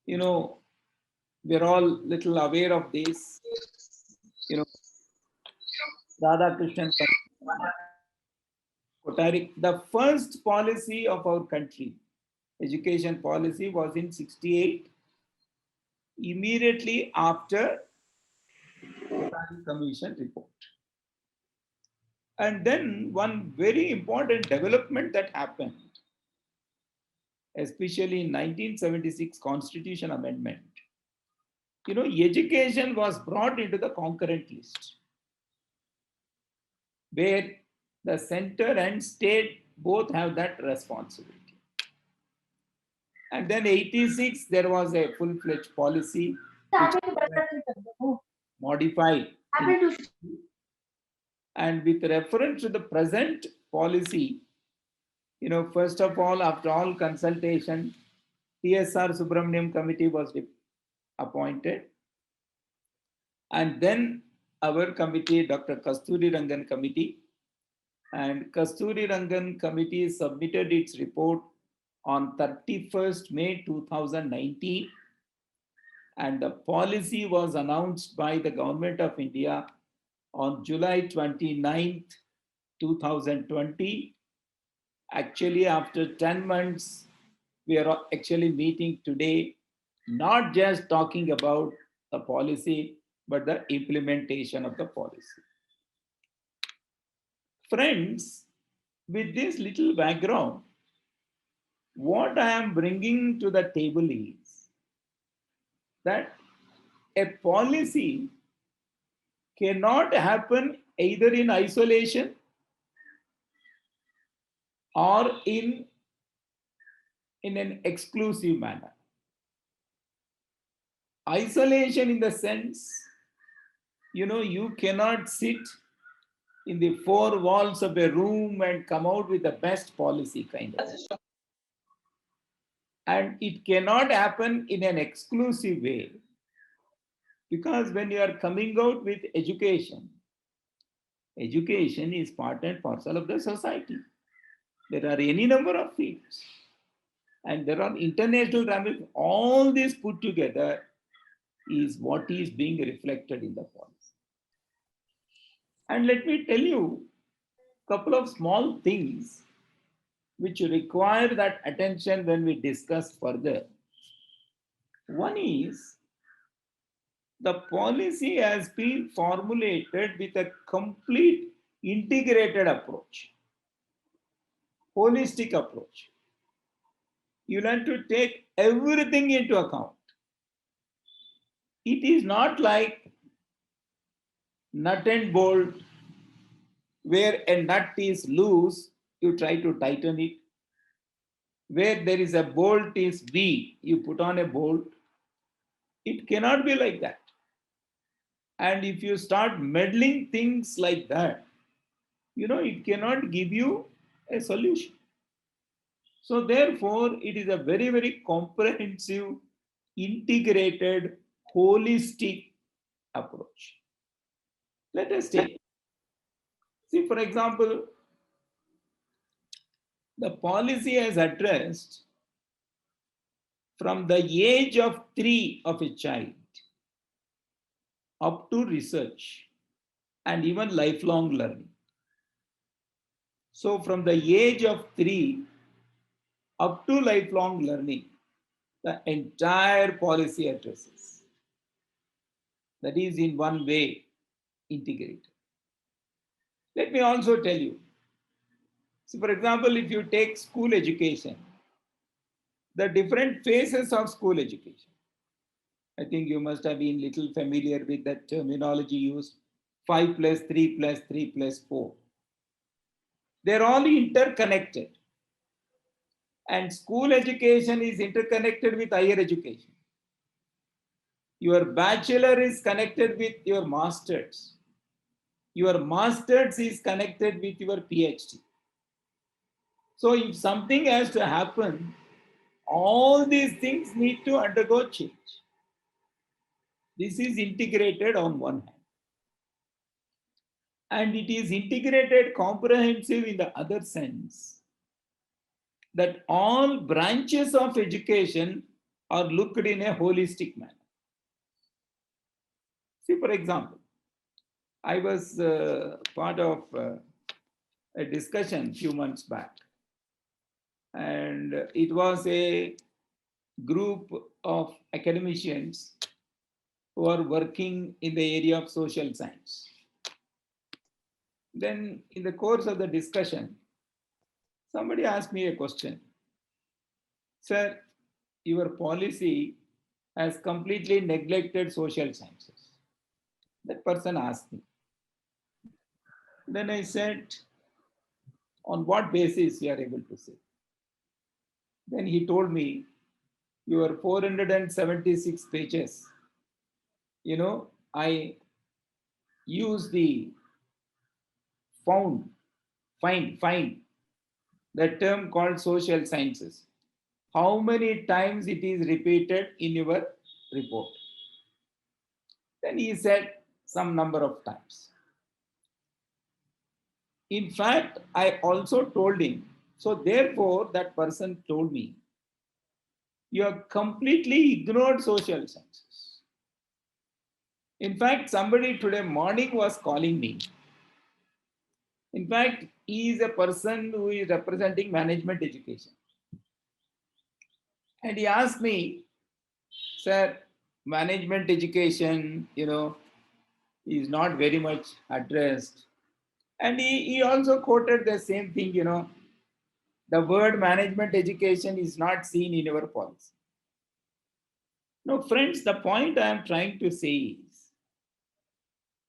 you know, we're all little aware of this. You know, Radhakrishnan Kothari, the first policy of our country, education policy, was in '68, immediately after Kothari Commission report. And then one very important development that happened, especially in 1976 Constitution Amendment, you know, education was brought into the concurrent list, where the center and state both have that responsibility. And then 86, there was a full-fledged policy modified. And with reference to the present policy, you know, first of all, after all consultation, TSR Subramaniam Committee was appointed. And then our committee, Dr. Kasturi Rangan Committee, And Kasturi Rangan committee submitted its report on 31st May 2019, and the policy was announced by the Government of India on July 29th, 2020. Actually, after 10 months, we are actually meeting today, not just talking about the policy, but the implementation of the policy. Friends, with this little background, what I am bringing to the table is that a policy cannot happen either in isolation or in an exclusive manner. Isolation in the sense, you cannot sit in the four walls of a room and come out with the best policy kind of. And it cannot happen in an exclusive way, because when you are coming out with education, education is part and parcel of the society. There are any number of fields, and there are international ramifications. All this put together is what is being reflected in the policy. And let me tell you a couple of small things which require that attention when we discuss further. One is, the policy has been formulated with a complete integrated approach, holistic approach. You learn to take everything into account. It is not like nut and bolt, where a nut is loose, you try to tighten it. Where there is a bolt is weak, you put on a bolt. It cannot be like that. And if you start meddling things like that, it cannot give you a solution. So therefore, it is a very, very comprehensive, integrated, holistic approach. Let us take, see, for example, the policy has addressed from the age of 3 of a child up to research and even lifelong learning. So from the age of 3 up to lifelong learning, the entire policy addresses. That is in one way integrated. Let me also tell you. So for example, if you take school education, the different phases of school education. I think you must have been little familiar with that terminology used, 5 plus 3 plus 3 plus 4. They're all interconnected. And school education is interconnected with higher education. Your bachelor is connected with your master's. Your master's is connected with your PhD. So if something has to happen, all these things need to undergo change. This is integrated on one hand. And it is integrated, comprehensive in the other sense, that all branches of education are looked in a holistic manner. See, for example, I was part of a discussion a few months back, and it was a group of academicians who are working in the area of social science. Then in the course of the discussion, somebody asked me a question. Sir, your policy has completely neglected social sciences. That person asked me. Then I said, on what basis you are able to say? Then he told me, your 476 pages, I use the find, that term called social sciences. How many times it is repeated in your report? Then he said some number of times. In fact, I also told him, so therefore that person told me, you have completely ignored social sciences. In fact, somebody today morning was calling me. In fact, he is a person who is representing management education. And he asked me, sir, management education, is not very much addressed. And he also quoted the same thing, the word management education is not seen in our policy. No, friends, the point I am trying to say is,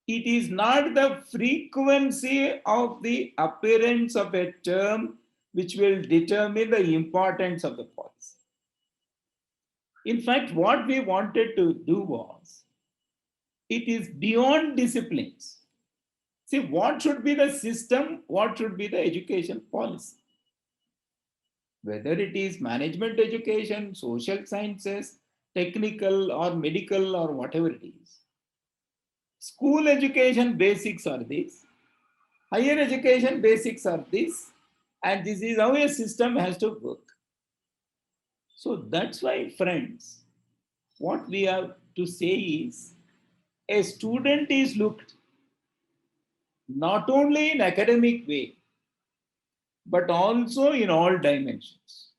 it is not the frequency of the appearance of a term which will determine the importance of the policy. In fact, what we wanted to do was, it is beyond disciplines. See, what should be the system? What should be the education policy? Whether it is management education, social sciences, technical or medical or whatever it is. School education basics are this. Higher education basics are this. And this is how a system has to work. So that's why, friends, what we have to say is, a student is looked not only in academic way, but also in all dimensions.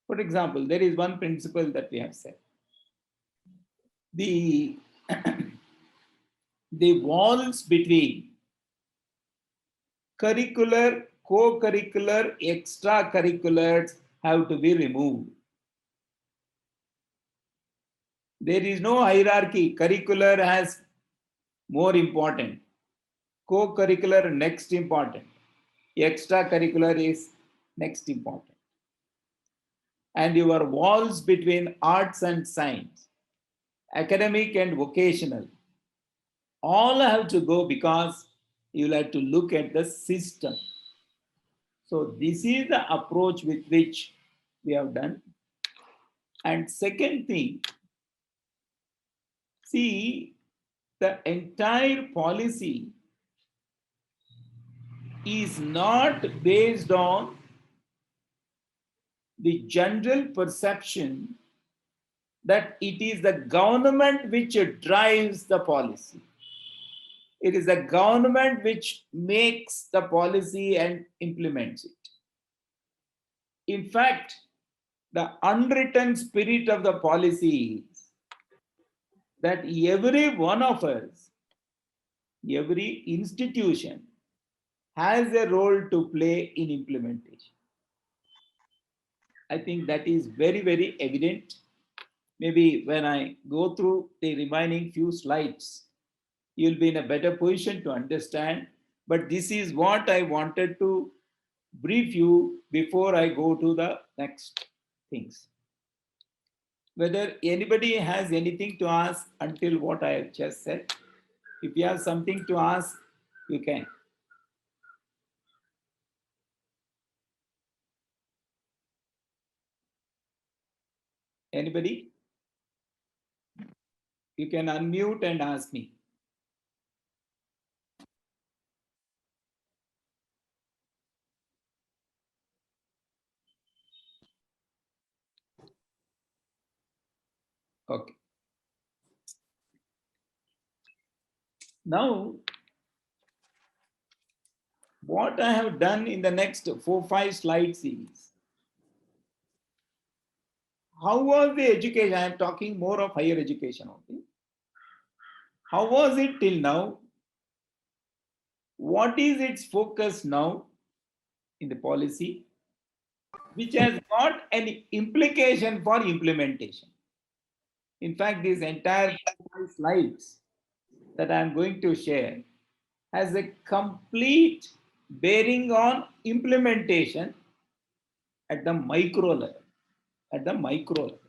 For example, there is one principle that we have said. The, the walls between curricular, co-curricular, extracurriculars have to be removed. There is no hierarchy. Curricular has more important. Co-curricular next important. Extracurricular is next important. And your walls between arts and science, academic and vocational, all have to go, because you will have to look at the system. So this is the approach with which we have done. And second thing, see, the entire policy is not based on the general perception that it is the government which drives the policy. It is the government which makes the policy and implements it. In fact, the unwritten spirit of the policy is that every one of us, every institution has a role to play in implementation. I think that is very, very evident. Maybe when I go through the remaining few slides, you'll be in a better position to understand. But this is what I wanted to brief you before I go to the next things. Whether anybody has anything to ask until what I have just said. If you have something to ask, you can. Anybody? You can unmute and ask me. Okay. Now, what I have done in the next 4-5 slides is, how was the education? I am talking more of higher education only. How was it till now? What is its focus now in the policy, which has got an implication for implementation? In fact, these entire 5 slides that I am going to share has a complete bearing on implementation at the micro level. At the micro level.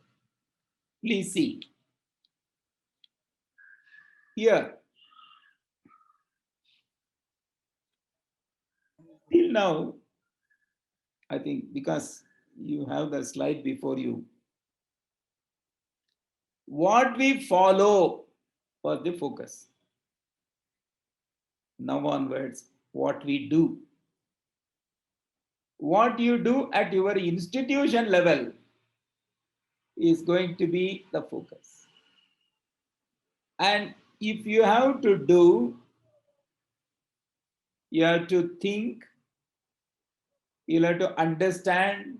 Please see. Here, till now, I think because you have the slide before you, what we follow was the focus. Now onwards, what we do. What you do at your institution level is going to be the focus. And if you have to do, you have to think, you'll have to understand,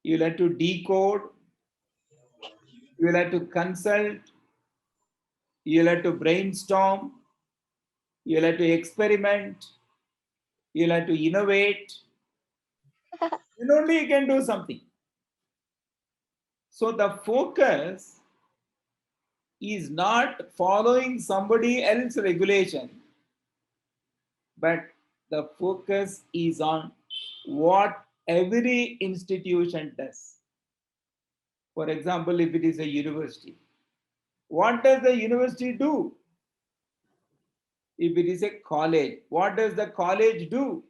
you'll have to decode, you'll have to consult, you'll have to brainstorm, you'll have to experiment, you'll have to innovate. Then only you can do something. So the focus is not following somebody else's regulation, but the focus is on what every institution does. For example, if it is a university, what does the university do? If it is a college, what does the college do?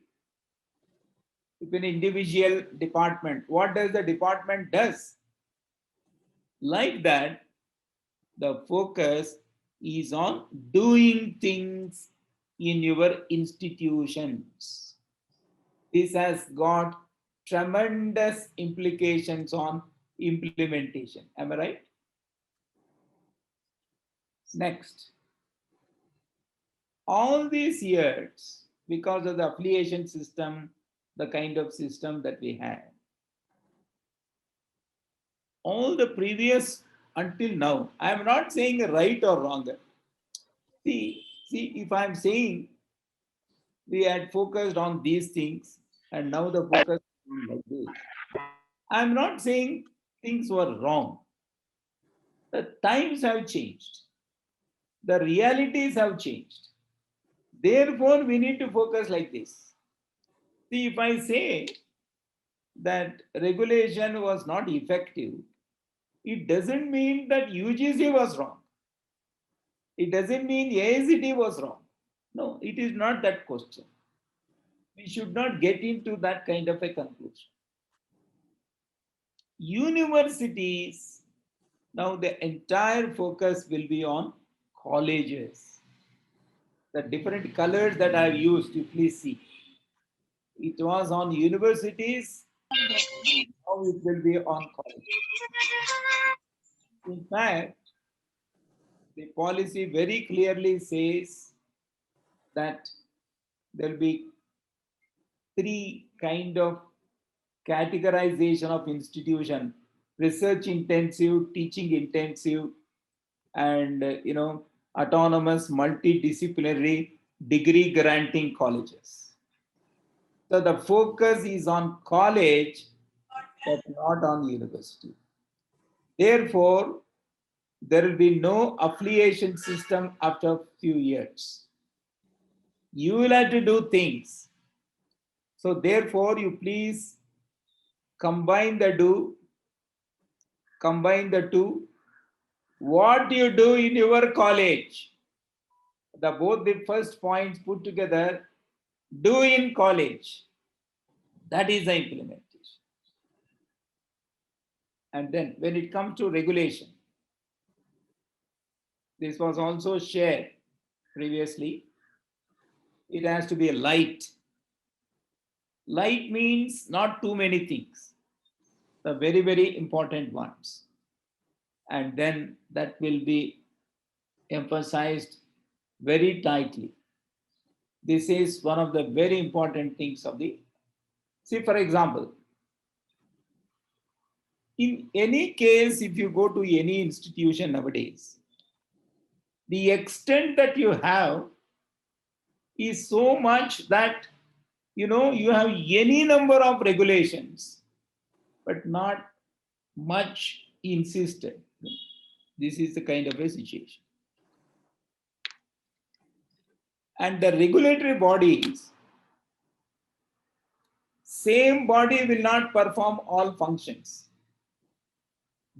If an individual department, what does the department does? Like that, the focus is on doing things in your institutions. This has got tremendous implications on implementation. Am I right? Next. All these years, because of the affiliation system, the kind of system that we had, all the previous until now, I am not saying right or wrong. See, if I am saying we had focused on these things and now the focus is on like this, I am not saying things were wrong. The times have changed. The realities have changed. Therefore, we need to focus like this. See, if I say that regulation was not effective, it doesn't mean that UGC was wrong. It doesn't mean AICTE was wrong. No, it is not that question. We should not get into that kind of a conclusion. Universities, now the entire focus will be on colleges. The different colors that I have used, you please see. It was on universities, now it will be on colleges. In fact, the policy very clearly says that there will be three kind of categorization of institution: research intensive, teaching intensive, and autonomous multidisciplinary degree granting colleges. So the focus is on college, but not on university. Therefore, there will be no affiliation system after a few years. You will have to do things. So therefore, you please combine the two. What you do in your college, both the first points put together, do in college. That is the implementation. And then when it comes to regulation, this was also shared previously. It has to be a light. Light means not too many things, the very, very important ones. And then that will be emphasized very tightly. This is one of the very important things of the, see, for example, in any case, if you go to any institution nowadays, the extent that you have is so much that you have any number of regulations, but not much insisted. This is the kind of a situation. And the regulatory bodies, same body will not perform all functions.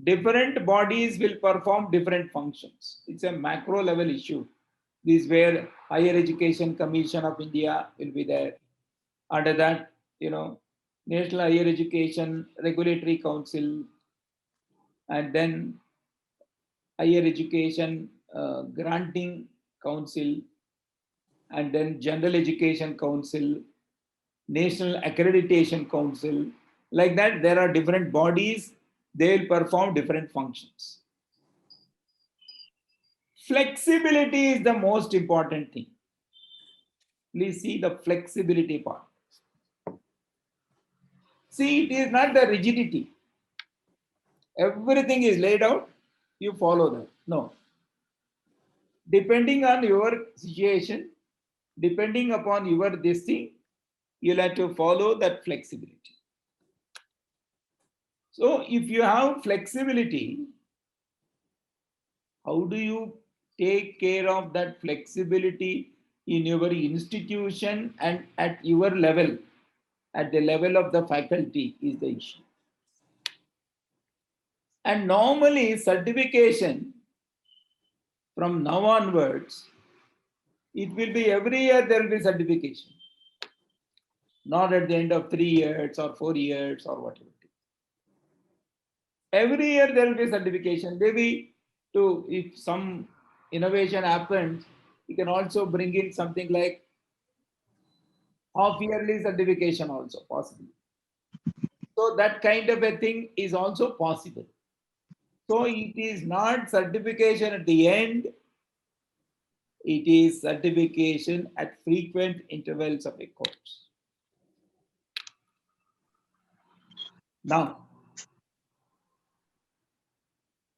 Different bodies will perform different functions. It's a macro level issue. This is where Higher Education Commission of India will be there. Under that, National Higher Education Regulatory Council, and then Higher Education Granting Council, and then General Education Council, National Accreditation Council. Like that, there are different bodies, they will perform different functions. Flexibility is the most important thing. Please see the flexibility part. See, it is not the rigidity. Everything is laid out, you follow that. No. Depending on your situation, depending upon your this thing, you'll have to follow that flexibility. So if you have flexibility, how do you take care of that flexibility in your institution and at your level, at the level of the faculty is the issue. And normally certification from now onwards, it will be every year there will be certification. Not at the end of 3 years or 4 years or whatever. Every year there will be certification. Maybe to, if some innovation happens, you can also bring in something like half yearly certification also possible. So that kind of a thing is also possible. So it is not certification at the end, it is certification at frequent intervals of a course. Now,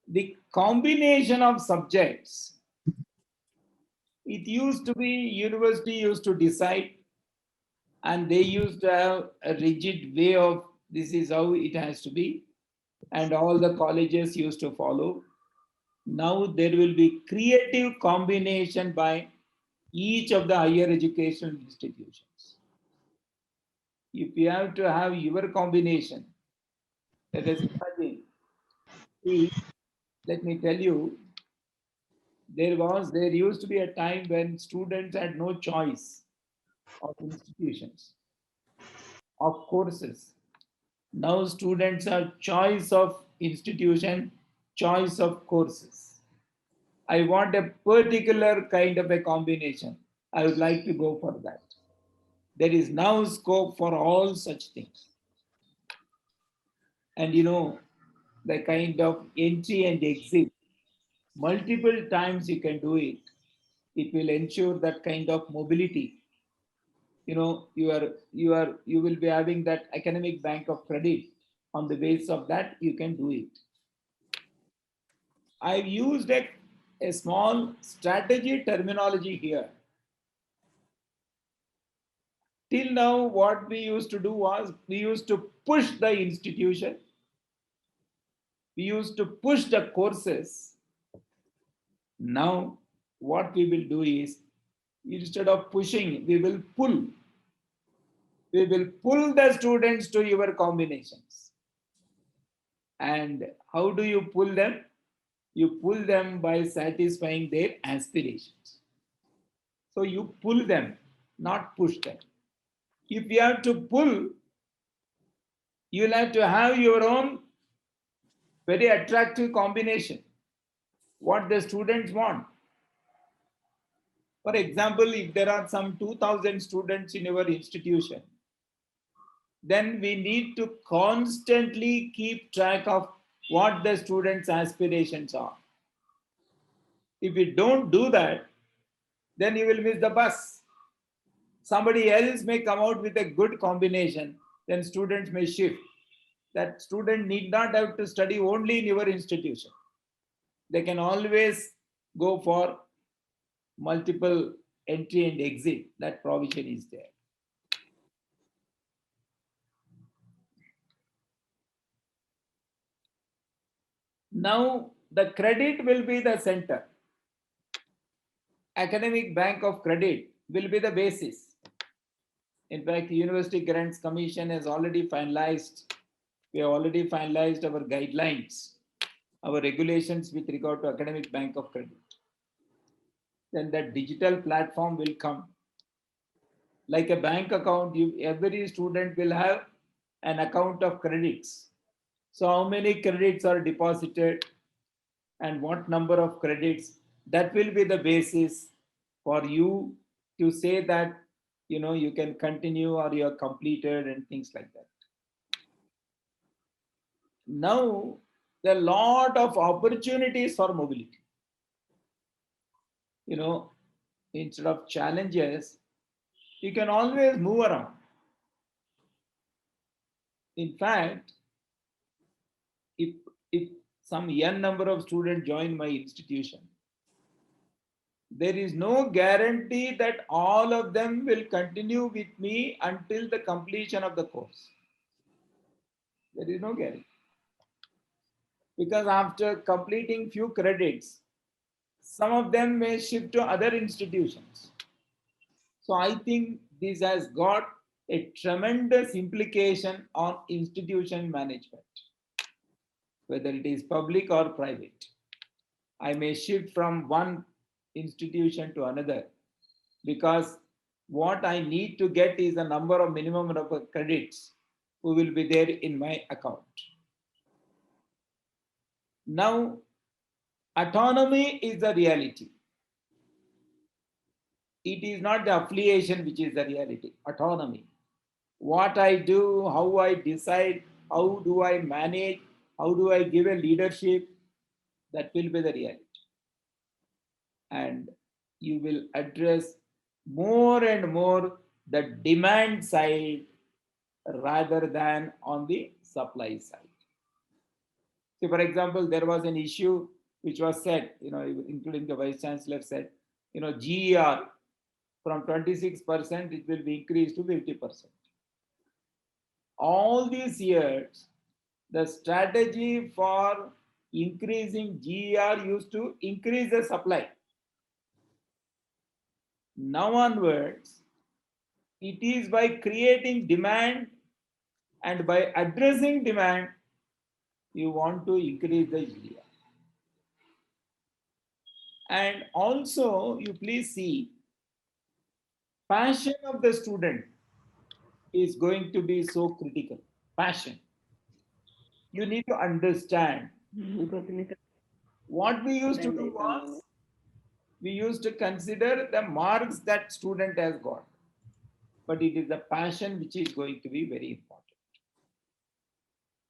the combination of subjects, it used to be university used to decide, and they used to have a rigid way of this is how it has to be, and all the colleges used to follow. Now there will be creative combination by each of the higher educational institutions. If you have to have your combination, let us imagine. See, let me tell you, there used to be a time when students had no choice of institutions, of courses. Now students have choice of institution, choice of courses. I want a particular kind of a combination. I would like to go for that. There is now scope for all such things. And you know, the kind of entry and exit, multiple times you can do it. It will ensure that kind of mobility. You know, you will be having that academic bank of credit. On the basis of that, you can do it. I've used a small strategy terminology here. Till now, what we used to do was we used to push the institution, we used to push the courses. Now, what we will do is instead of pushing, we will pull. We will pull the students to your combinations. And how do you pull them? You pull them by satisfying their aspirations. So you pull them, not push them. If you have to pull, you'll have to have your own very attractive combination, what the students want. For example, if there are some 2,000 students in your institution, then we need to constantly keep track of what the students' aspirations are. If we don't do that, then you will miss the bus. Somebody else may come out with a good combination, then students may shift. That student need not have to study only in your institution. They can always go for multiple entry and exit. That provision is there. Now, the credit will be the center. Academic bank of credit will be the basis. In fact, the University Grants Commission has already finalized, we have already finalized our guidelines, our regulations with regard to academic bank of credit. Then that digital platform will come. Like a bank account, every student will have an account of credits. So how many credits are deposited and what number of credits, that will be the basis for you to say that, you can continue or you are completed and things like that. Now, there are a lot of opportunities for mobility. Instead of challenges, you can always move around. In fact, if some n number of students join my institution, there is no guarantee that all of them will continue with me until the completion of the course. There is no guarantee. Because after completing few credits, some of them may shift to other institutions. So I think this has got a tremendous implication on institution management, whether it is public or private. I may shift from one institution to another because what I need to get is a number of minimum number of credits who will be there in my account. Now, autonomy is the reality. It is not the affiliation which is the reality. Autonomy. What I do, how I decide, how do I manage, how do I give a leadership, that will be the reality. And you will address more and more the demand side rather than on the supply side. So, for example, there was an issue which was said, including the Vice Chancellor said, GER from 26%, it will be increased to 50%. All these years, the strategy for increasing GER used to increase the supply. Now onwards, it is by creating demand and by addressing demand, you want to increase the GER. And also, you please see, passion of the student is going to be so critical. Passion. You need to understand. What we used to do was, we used to consider the marks that student has got. But it is the passion which is going to be very important.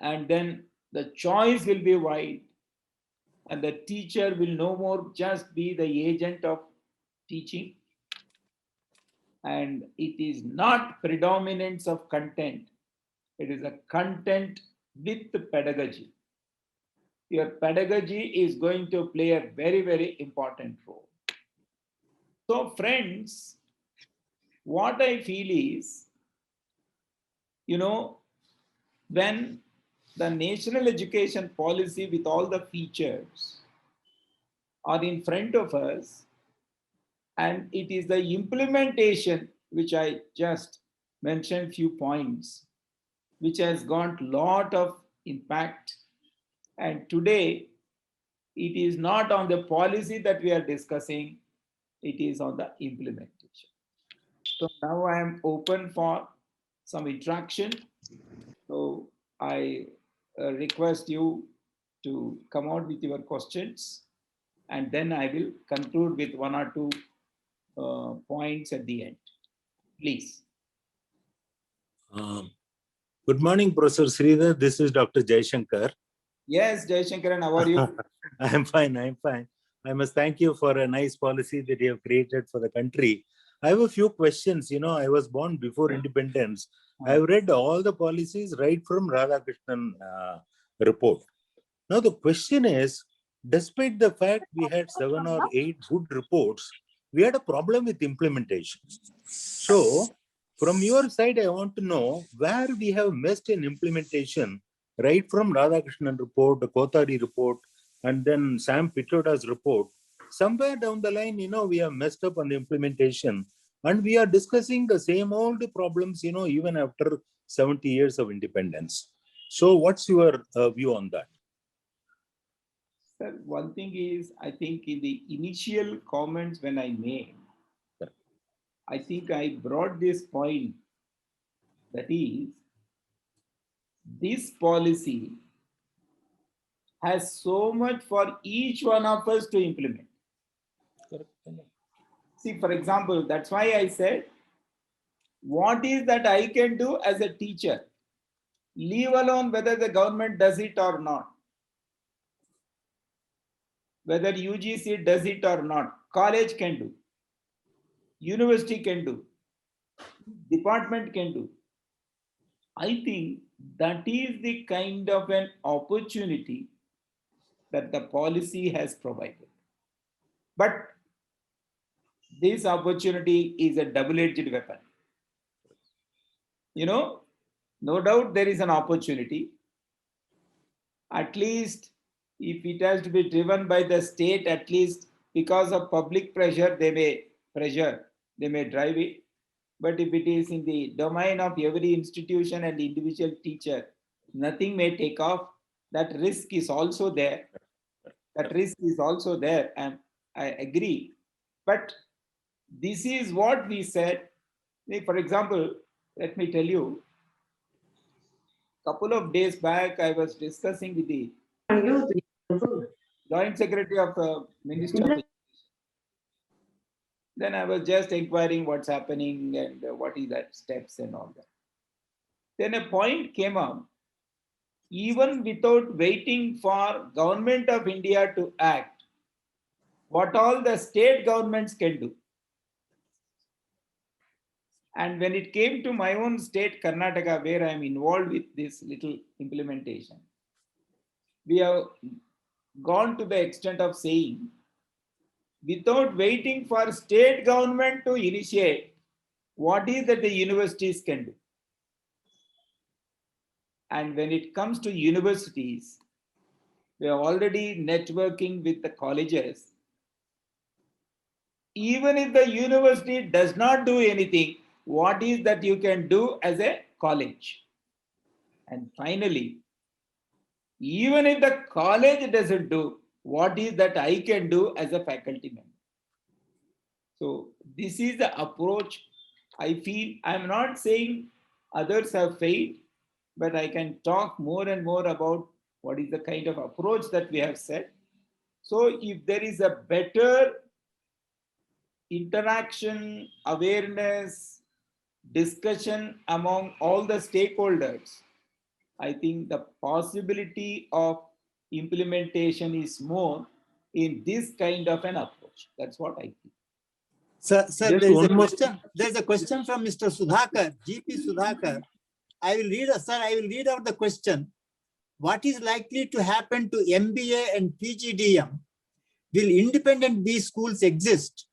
And then the choice will be wide. And the teacher will no more just be the agent of teaching. And it is not predominance of content. It is a content with pedagogy. Your pedagogy is going to play a very, very important role. So friends, what I feel is, when the national education policy with all the features are in front of us, and it is the implementation, which I just mentioned few points, which has got lot of impact. And today, it is not on the policy that we are discussing, it is on the implementation. So now I am open for some interaction. So I request you to come out with your questions, and then I will conclude with one or two points at the end. Please. Good morning, Professor Sridhar. This is Dr. Jaishankar. Yes, Jaishankaran, how are you? I'm fine. I must thank you for a nice policy that you have created for the country. I have a few questions. I was born before independence. I've read all the policies right from Radhakrishnan report. Now the question is, despite the fact we had 7 or 8 good reports, we had a problem with implementation. So from your side, I want to know where we have missed in implementation, right from Radhakrishnan report, the Kothari report, and then Sam Pitroda's report. Somewhere down the line, we have messed up on the implementation, and we are discussing the same old problems, even after 70 years of independence. So what's your view on that? Sir, one thing is, I think in the initial comments when I made, I think I brought this point, that is, this policy has so much for each one of us to implement. See, for example, that's why I said, what is that I can do as a teacher? Leave alone whether the government does it or not. Whether UGC does it or not, college can do, university can do, department can do. I think that is the kind of an opportunity that the policy has provided. But this opportunity is a double-edged weapon. You know, no doubt there is an opportunity. At least if it has to be driven by the state, at least because of public pressure, they may drive it. But if it is in the domain of every institution and individual teacher, nothing may take off. That risk is also there. That risk is also there, and I agree. But this is what we said. For example, let me tell you, a couple of days back, I was discussing with the Joint Secretary of Ministry of Education. Then I was just inquiring what's happening and what is that steps and all that. Then a point came up, even without waiting for Government of India to act, what all the state governments can do. And when it came to my own state, Karnataka, where I am involved with this little implementation, we have gone to the extent of saying, without waiting for state government to initiate, what is that the universities can do? And when it comes to universities, we are already networking with the colleges. Even if the university does not do anything, what is that you can do as a college? And finally, even if the college doesn't do, what is that I can do as a faculty member? So this is the approach. I feel, I'm not saying others have failed, but I can talk more and more about what is the kind of approach that we have set. So if there is a better interaction, awareness, discussion among all the stakeholders, I think the possibility of implementation is more in this kind of an approach. That's what I think. Sir, Just there is a one more- question. There is a question from Mr. Sudhakar, GP Sudhakar. I will read out the question. What is likely to happen to MBA and PGDM? Will independent B schools exist?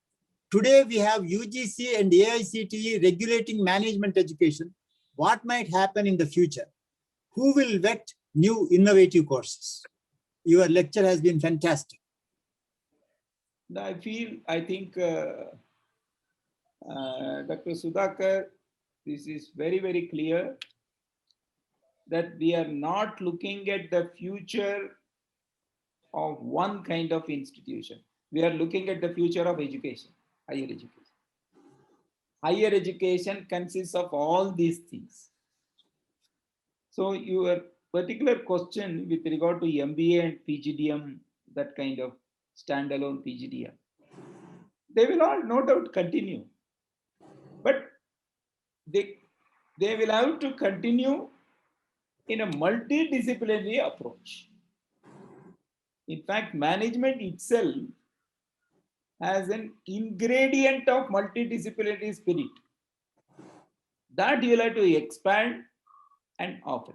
Today we have UGC and AICTE regulating management education. What might happen in the future? Who will vet new innovative courses? Your lecture has been fantastic. I think Dr. Sudhakar, this is very, very clear that we are not looking at the future of one kind of institution. We are looking at the future of education, higher education. Higher education consists of all these things. So your particular question with regard to MBA and PGDM, that kind of standalone PGDM, they will all no doubt continue. But they will have to continue in a multidisciplinary approach. In fact, management itself has an ingredient of multidisciplinary spirit that you will have to expand and offer.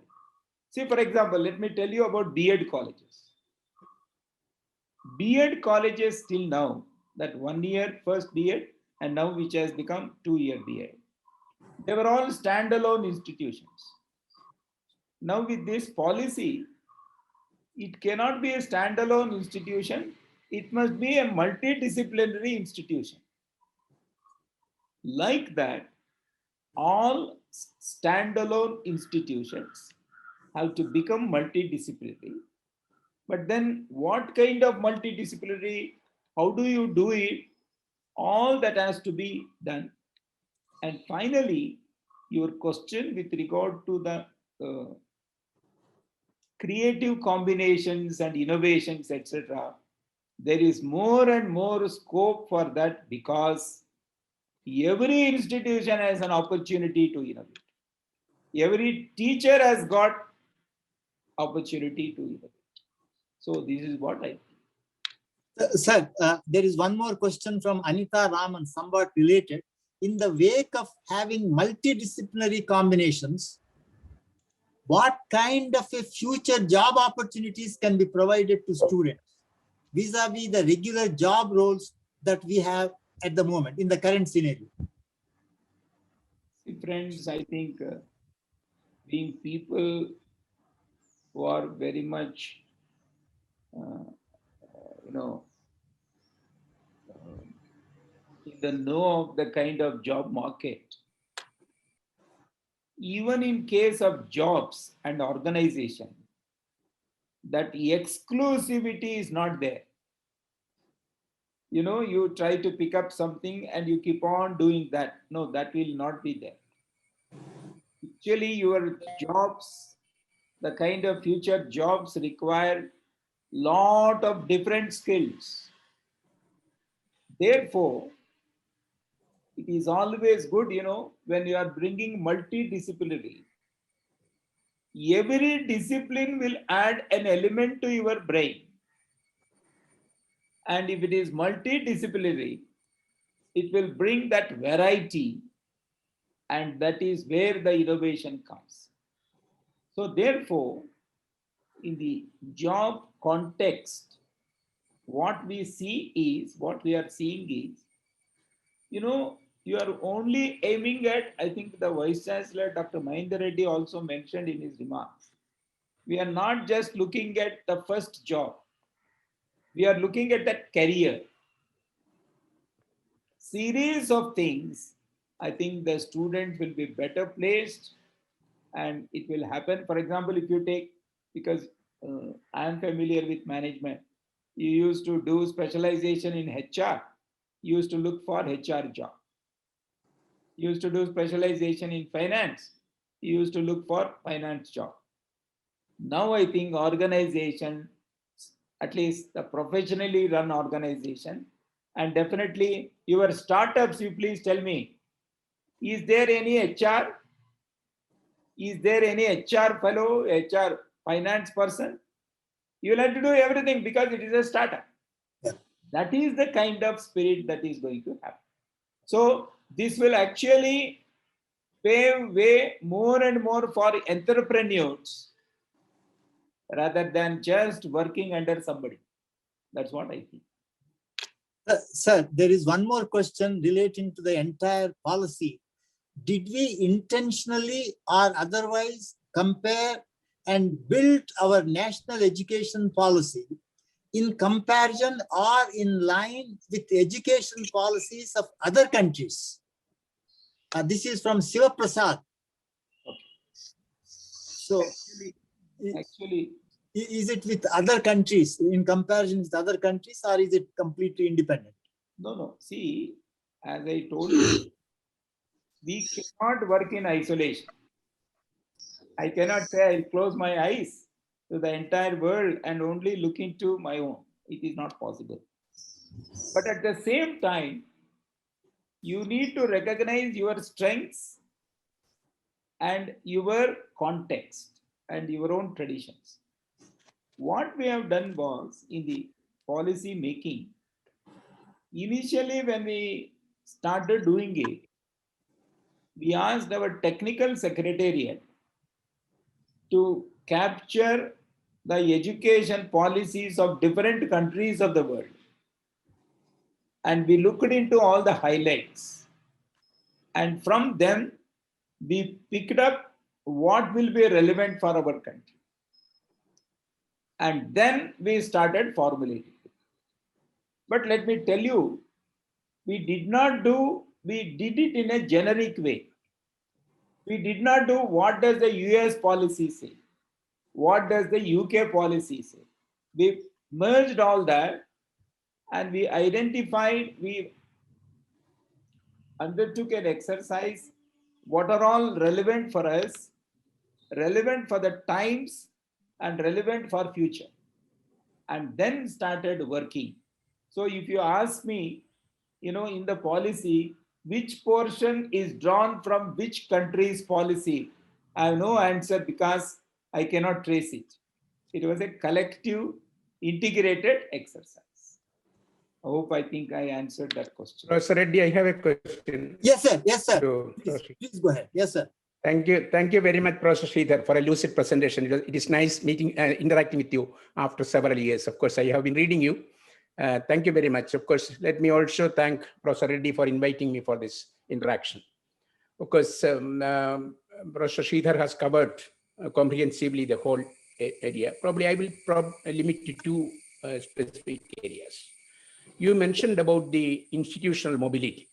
See, for example, let me tell you about B.Ed colleges. B.Ed colleges till now, that 1 year first B.Ed and now which has become 2-year B.Ed. They were all standalone institutions. Now with this policy, it cannot be a standalone institution. It must be a multidisciplinary institution. Like that, all standalone institutions have to become multidisciplinary. But then what kind of multidisciplinary, how do you do it? All that has to be done. And finally, your question with regard to the creative combinations and innovations, etc. there is more and more scope for that because every institution has an opportunity to innovate. Every teacher has got opportunity to innovate. So this is what I think. Sir, there is one more question from Anita Raman, somewhat related. In the wake of having multidisciplinary combinations, what kind of a future job opportunities can be provided to students vis-a-vis the regular job roles that we have at the moment in the current scenario? See, friends, I think being people who are very much, you know, in the know of the kind of job market, even in case of jobs and organization, that exclusivity is not there. You know, you try to pick up something and you keep on doing that. No, that will not be there. Actually, your jobs, the kind of future jobs require lot of different skills. Therefore, it is always good, you know, when you are bringing multidisciplinary, every discipline will add an element to your brain. And if it is multidisciplinary, it will bring that variety, and that is where the innovation comes. So therefore, in the job context, what we see is, what we are seeing is, you know, you are only aiming at, I think the Vice Chancellor, Dr. Mahendra Reddy also mentioned in his remarks, we are not just looking at the first job, we are looking at that career. Series of things, I think the student will be better placed and it will happen. For example, if you take, because I am familiar with management, you used to do specialization in HR, you used to look for HR job. You used to do specialization in finance, you used to look for finance job. Now I think organization, at least the professionally run organization, and definitely your startups, you please tell me, is there any HR? Is there any HR fellow, HR finance person? You will have to do everything because it is a startup. Yeah. That is the kind of spirit that is going to happen. So this will actually pave way more and more for entrepreneurs rather than just working under somebody. That's what I think. Sir, there is one more question relating to the entire policy. Did we intentionally or otherwise compare and build our national education policy in comparison or in line with education policies of other countries? This is from Siva Prasad. So, Actually, is it with other countries, in comparison with other countries, or is it completely independent? no. See, as I told you, we cannot work in isolation. I cannot say I'll close my eyes to the entire world and only look into my own. It is not possible. But at the same time, you need to recognize your strengths and your context and your own traditions. What we have done was in the policy making, initially when we started doing it, we asked our technical secretariat to capture the education policies of different countries of the world. And we looked into all the highlights. And from them, we picked up what will be relevant for our country. And then we started formulating it. But let me tell you, we did it in a generic way. We did not do what does the US policy say? What does the UK policy say? We merged all that and we identified, we undertook an exercise, what are all relevant for us, relevant for the times and relevant for future. And then started working. So if you ask me, in the policy, which portion is drawn from which country's policy, I have no answer because I cannot trace it. It was a collective, integrated exercise. I think I answered that question. Professor Reddy, I have a question. Yes, sir. Yes, sir. to Please, Professor. please go ahead. Yes, sir. Thank you. Thank you very much, Professor Sridhar, for a lucid presentation. It is nice meeting, interacting with you after several years. Of course, I have been reading you. Thank you very much. Of course, let me also thank Professor Reddy for inviting me for this interaction. Of course, Professor Sridhar has covered comprehensively the whole area. Probably I will limit to two specific areas. You mentioned about the institutional mobility.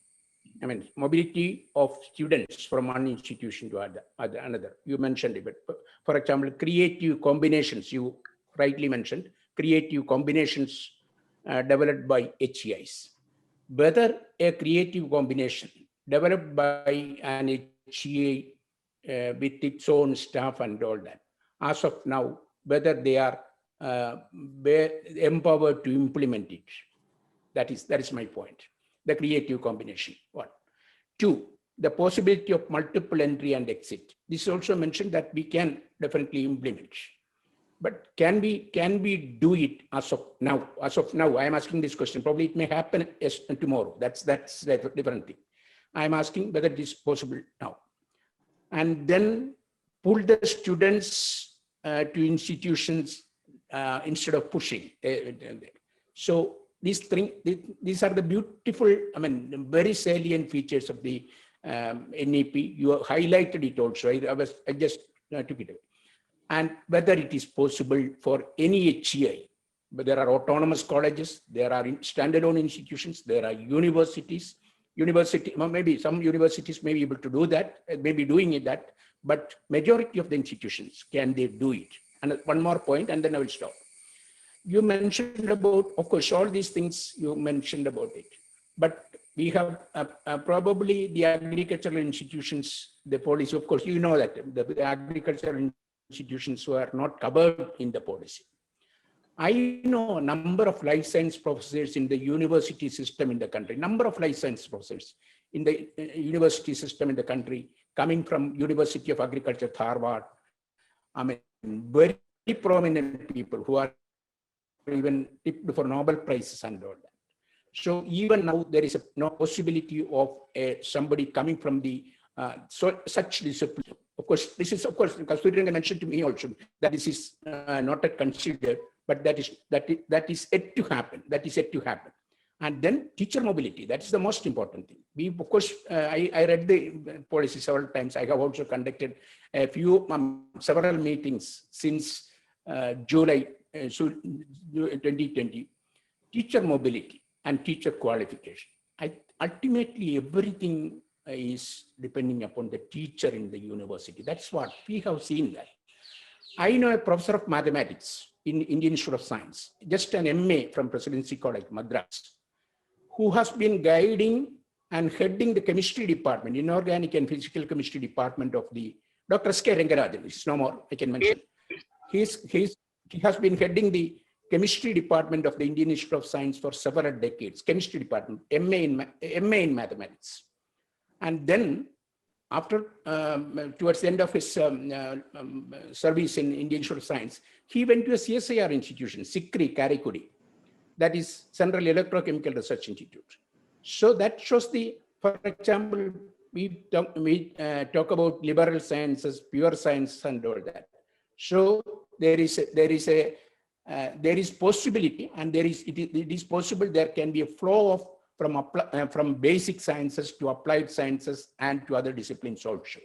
I mean, mobility of students from one institution to another. You mentioned it, but for example, creative combinations, you rightly mentioned, creative combinations developed by HEIs. Whether a creative combination developed by an HEI with its own staff and all that, as of now, whether they are empowered to implement it. That is my point. The creative combination, one. Two, the possibility of multiple entry and exit. This is also mentioned that we can definitely implement. But can we do it as of now? As of now, I am asking this question. Probably it may happen tomorrow. That's a different thing. I am asking whether it is possible now. And then pull the students to institutions instead of pushing. So these are the beautiful, very salient features of the NEP. You highlighted it also. I just took it away. And whether it is possible for any HEI, but there are autonomous colleges, there are standalone institutions, there are universities. Maybe some universities may be able to do that, maybe doing it that, but majority of the institutions, can they do it? And one more point, and then I will stop. You mentioned about, of course, all these things you mentioned about it, but we have probably the agricultural institutions, the policy, of course, you know that the agricultural institutions who are not covered in the policy. I know a number of life science professors in the university system in the country, number of life science professors in the university system in the country, coming from University of Agriculture, Harvard. Very prominent people who are even tipped for Nobel Prizes and all that. So even now there is no possibility of somebody coming from the such discipline. Of course, this is Kasturirangan mentioned to me also that this is not yet considered, but that is yet to happen. That is yet to happen. And then teacher mobility. That is the most important thing. Of course, I read the policy several times. I have also conducted several meetings since July 2020. Teacher mobility and teacher qualification. Ultimately, everything is depending upon the teacher in the university. That's what we have seen that. I know a professor of mathematics in Indian Institute of Science, just an MA from Presidency College, Madras, who has been guiding and heading the chemistry department, inorganic and physical chemistry department of the Dr. S.K. Rangarajan, which is no more, I can mention. He has been heading the chemistry department of the Indian Institute of Science for several decades, chemistry department, MA in mathematics. And then after, towards the end of his service in Indian Institute of Science, he went to a CSIR institution, SICRI, Karikudi, that is Central Electrochemical Research Institute. So that shows for example, we talk about liberal sciences, pure science and all that. So there is possibility, and it is possible there can be a flow of from basic sciences to applied sciences and to other disciplines also.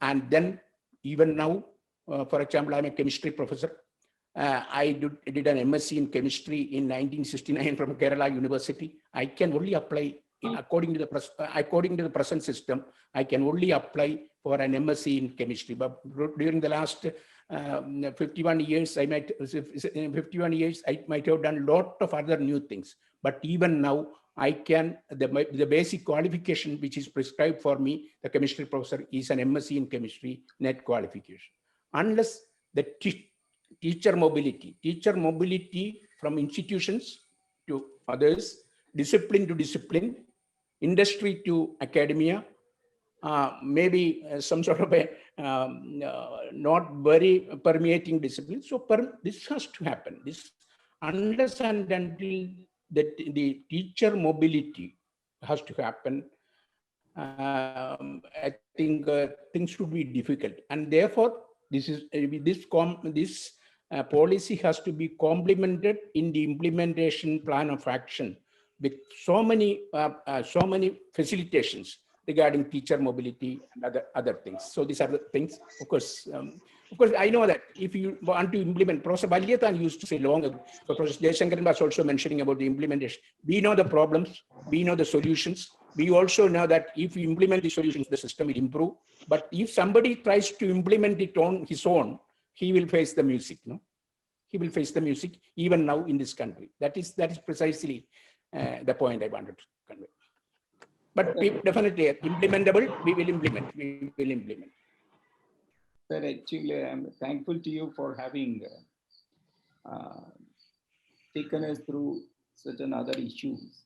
And then even now, for example, I'm a chemistry professor. I did an MSc in chemistry in 1969 from Kerala University. I can only apply according to the present system. I can only apply for an MSc in chemistry. But during the last 51 years, I might have done a lot of other new things. But even now, I can, the basic qualification which is prescribed for me, the chemistry professor, is an MSc in chemistry net qualification. Unless the teacher mobility from institutions to others, discipline to discipline, industry to academia, maybe some sort of a not very permeating discipline. So this has to happen. This unless and until the teacher mobility has to happen, I think things should be difficult, and therefore this policy has to be complemented in the implementation plan of action with so many facilitations regarding teacher mobility and other things. So these are the things. Of course, I know that if you want to implement, Professor Valyathan used to say long ago, so Professor Jaishankaran was also mentioning about the implementation. We know the problems, we know the solutions. We also know that if you implement the solutions, the system will improve. But if somebody tries to implement it on his own, he will face the music. No, he will face the music even now in this country. That is precisely the point I wanted to convey. But definitely implementable, we will implement. We will implement. Sir, actually, I'm thankful to you for having taken us through certain other issues.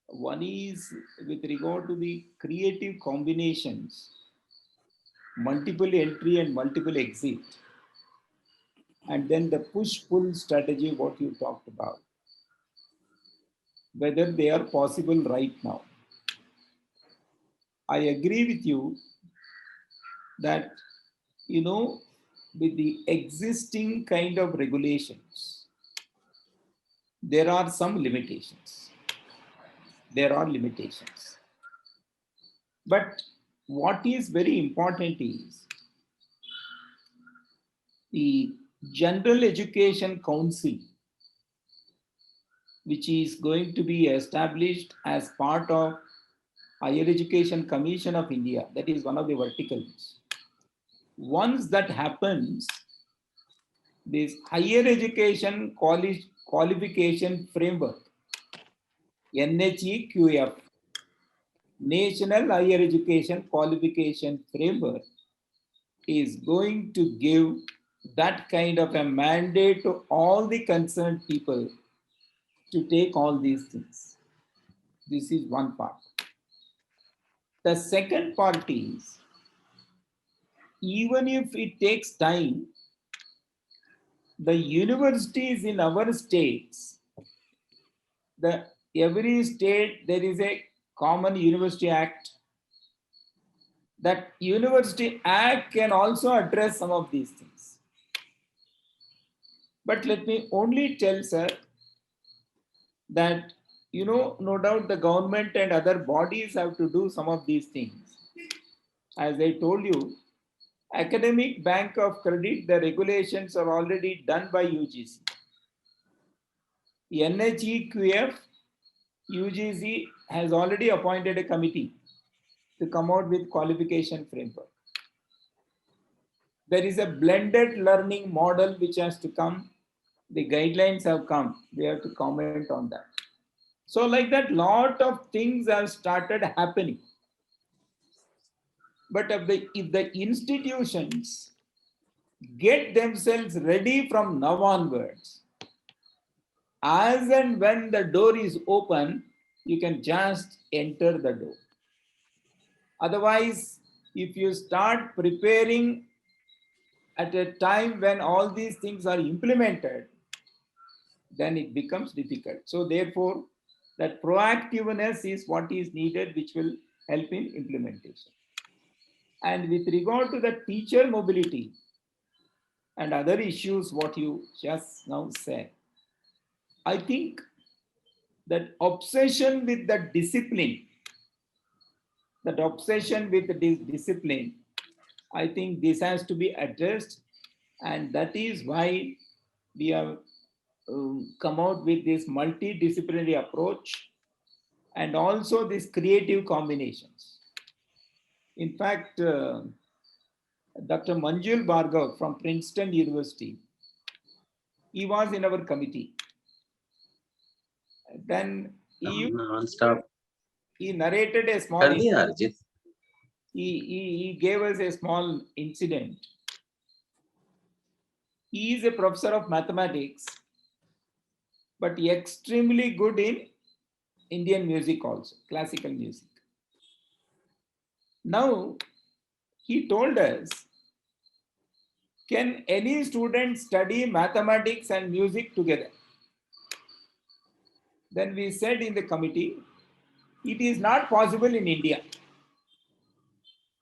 One is with regard to the creative combinations, multiple entry and multiple exit, and then the push-pull strategy, what you talked about, whether they are possible right now. I agree with you that, you know, with the existing kind of regulations, there are some limitations. There are limitations. But what is very important is the General Education Council, which is going to be established as part of Higher Education Commission of India. That is one of the verticals. Once that happens, this Higher Education Qualification Framework, NHEQF, National Higher Education Qualification Framework, is going to give that kind of a mandate to all the concerned people to take all these things. This is one part. The second part is, even if it takes time, the universities in our states, every state there is a common university act. That university act can also address some of these things. But let me only tell, sir, that, you know, no doubt the government and other bodies have to do some of these things. As I told you, Academic Bank of Credit, the regulations are already done by UGC. NHEQF, UGC has already appointed a committee to come out with qualification framework. There is a blended learning model which has to come. The guidelines have come. We have to comment on that. So like that, lot of things have started happening. But if the institutions get themselves ready from now onwards, as and when the door is open, you can just enter the door. Otherwise, if you start preparing at a time when all these things are implemented, then it becomes difficult. So therefore, that proactiveness is what is needed, which will help in implementation. And with regard to the teacher mobility and other issues, what you just now said, I think that obsession with the discipline, I think this has to be addressed. And that is why we have come out with this multidisciplinary approach and also these creative combinations. In fact, Dr. Manjul Bhargav from Princeton University, he was in our committee. Then he narrated a small incident. He gave us a small incident. He is a professor of mathematics. but extremely good in Indian music also, classical music. Now, he told us, can any student study mathematics and music together? Then we said in the committee, it is not possible in India.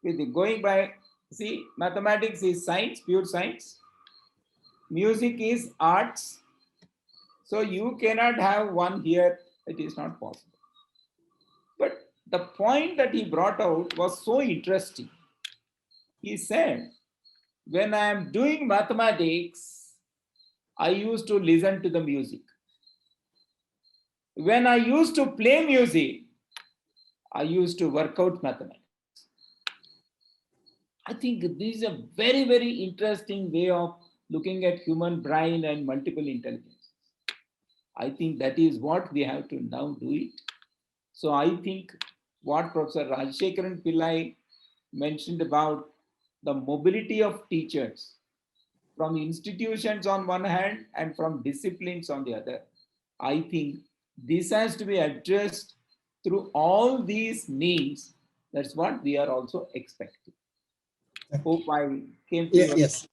With going by, see, mathematics is science, pure science. Music is arts. So you cannot have one here. It is not possible. But the point that he brought out was so interesting. He said, when I am doing mathematics, I used to listen to the music. When I used to play music, I used to work out mathematics. I think this is a very, very interesting way of looking at human brain and multiple intelligence. I think that is what we have to now do it. So I think what Professor Rajashekaran Pillai mentioned about the mobility of teachers from institutions on one hand and from disciplines on the other, I think this has to be addressed through all these needs. That's what we are also expecting. Hope I came to your... Yes.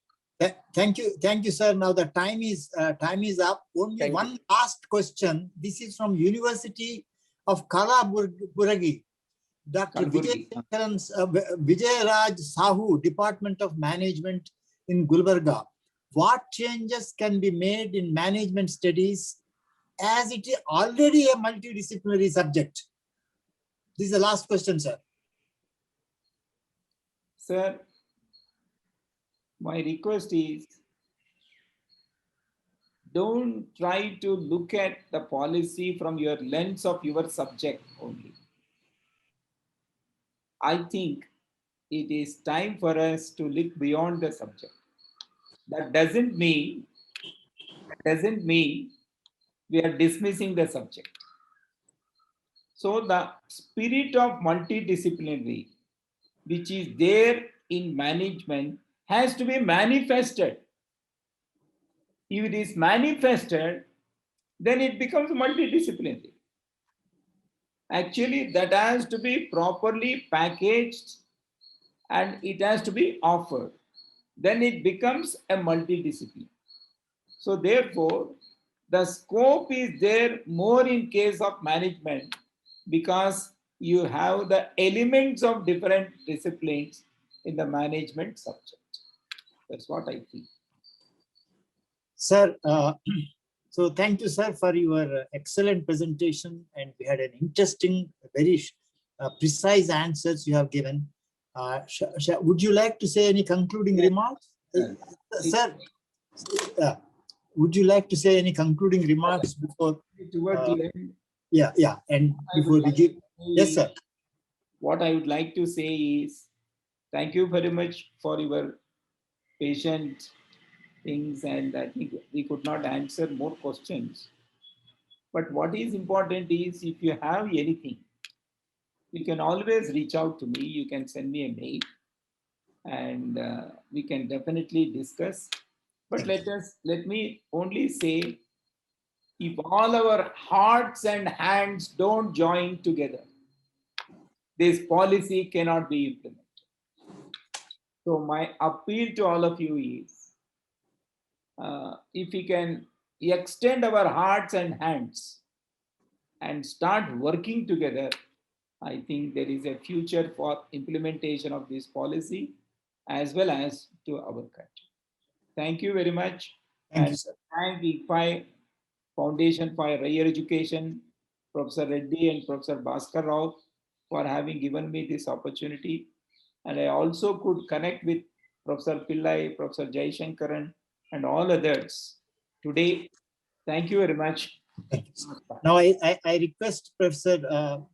Thank you, sir. Now the time is up. Only Thank you. one last question. This is from University of Kalaburagi. Dr. Kalaburgi. Vijay Raj Sahu, Department of Management in Gulbarga. What changes can be made in management studies as it is already a multidisciplinary subject? This is the last question, sir. Sir, my request is, don't try to look at the policy from your lens of your subject only. I think it is time for us to look beyond the subject. That doesn't mean we are dismissing the subject. So the spirit of multidisciplinary, which is there in management, has to be manifested. If it is manifested, then it becomes multidisciplinary. Actually, that has to be properly packaged and it has to be offered. Then it becomes a multidiscipline. So therefore, the scope is there more in case of management because you have the elements of different disciplines in the management subject. That's what I think. Sir, so thank you, sir, for your excellent presentation. And we had an interesting, very precise answers you have given. Would you like to say any concluding remarks? Sir, would you like to say any concluding remarks before? Towards the end, Yeah. And before we give, yes, sir. What I would like to say is, thank you very much for your patient things, and I think we could not answer more questions. But what is important is, if you have anything, you can always reach out to me. You can send me a mail and we can definitely discuss. But let me only say, if all our hearts and hands don't join together, this policy cannot be implemented. So my appeal to all of you is, if we can extend our hearts and hands and start working together, I think there is a future for implementation of this policy as well as to our country. Thank you very much. Thank you, sir. Thank the IGFI Foundation for Higher Education, Professor Reddy and Professor Bhaskar Rao for having given me this opportunity. And I also could connect with Professor Pillai, Professor Jayashankaran, and all others today. Thank you very much. Thank you, sir. Now I request Professor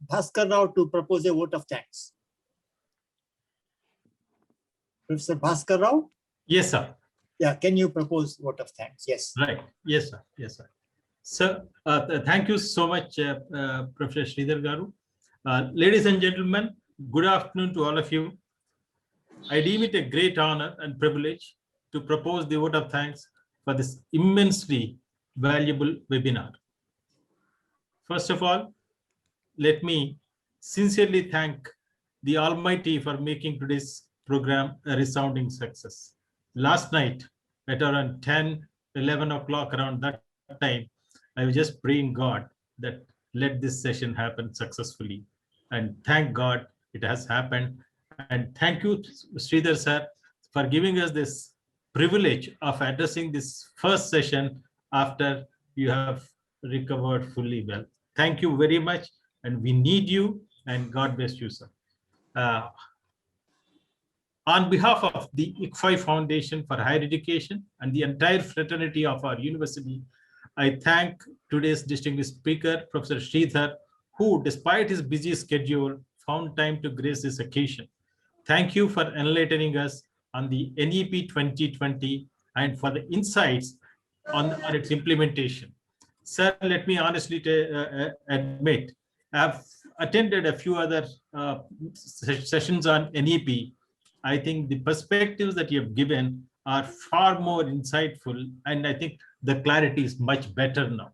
Bhaskar Rao to propose a vote of thanks. Professor Bhaskar Rao? Yes, sir. Yeah, can you propose vote of thanks? Yes. Right. Yes, sir. Yes, sir. Sir, thank you so much, Professor Sridhar Garu. Ladies and gentlemen, good afternoon to all of you. I deem it a great honor and privilege to propose the vote of thanks for this immensely valuable webinar. First of all, let me sincerely thank the Almighty for making today's program a resounding success. Last night, at around 10, 11 o'clock, around that time, I was just praying God that let this session happen successfully. And thank God it has happened. And thank you, Sridhar sir, for giving us this privilege of addressing this first session after you have recovered fully well. Thank you very much. And we need you, and God bless you, sir. On behalf of the ICFI Foundation for Higher Education and the entire fraternity of our university, I thank today's distinguished speaker, Professor Sridhar, who, despite his busy schedule, found time to grace this occasion. Thank you for enlightening us on the NEP 2020 and for the insights on its implementation. Sir, let me honestly admit, I've attended a few other sessions on NEP. I think the perspectives that you have given are far more insightful, and I think the clarity is much better now.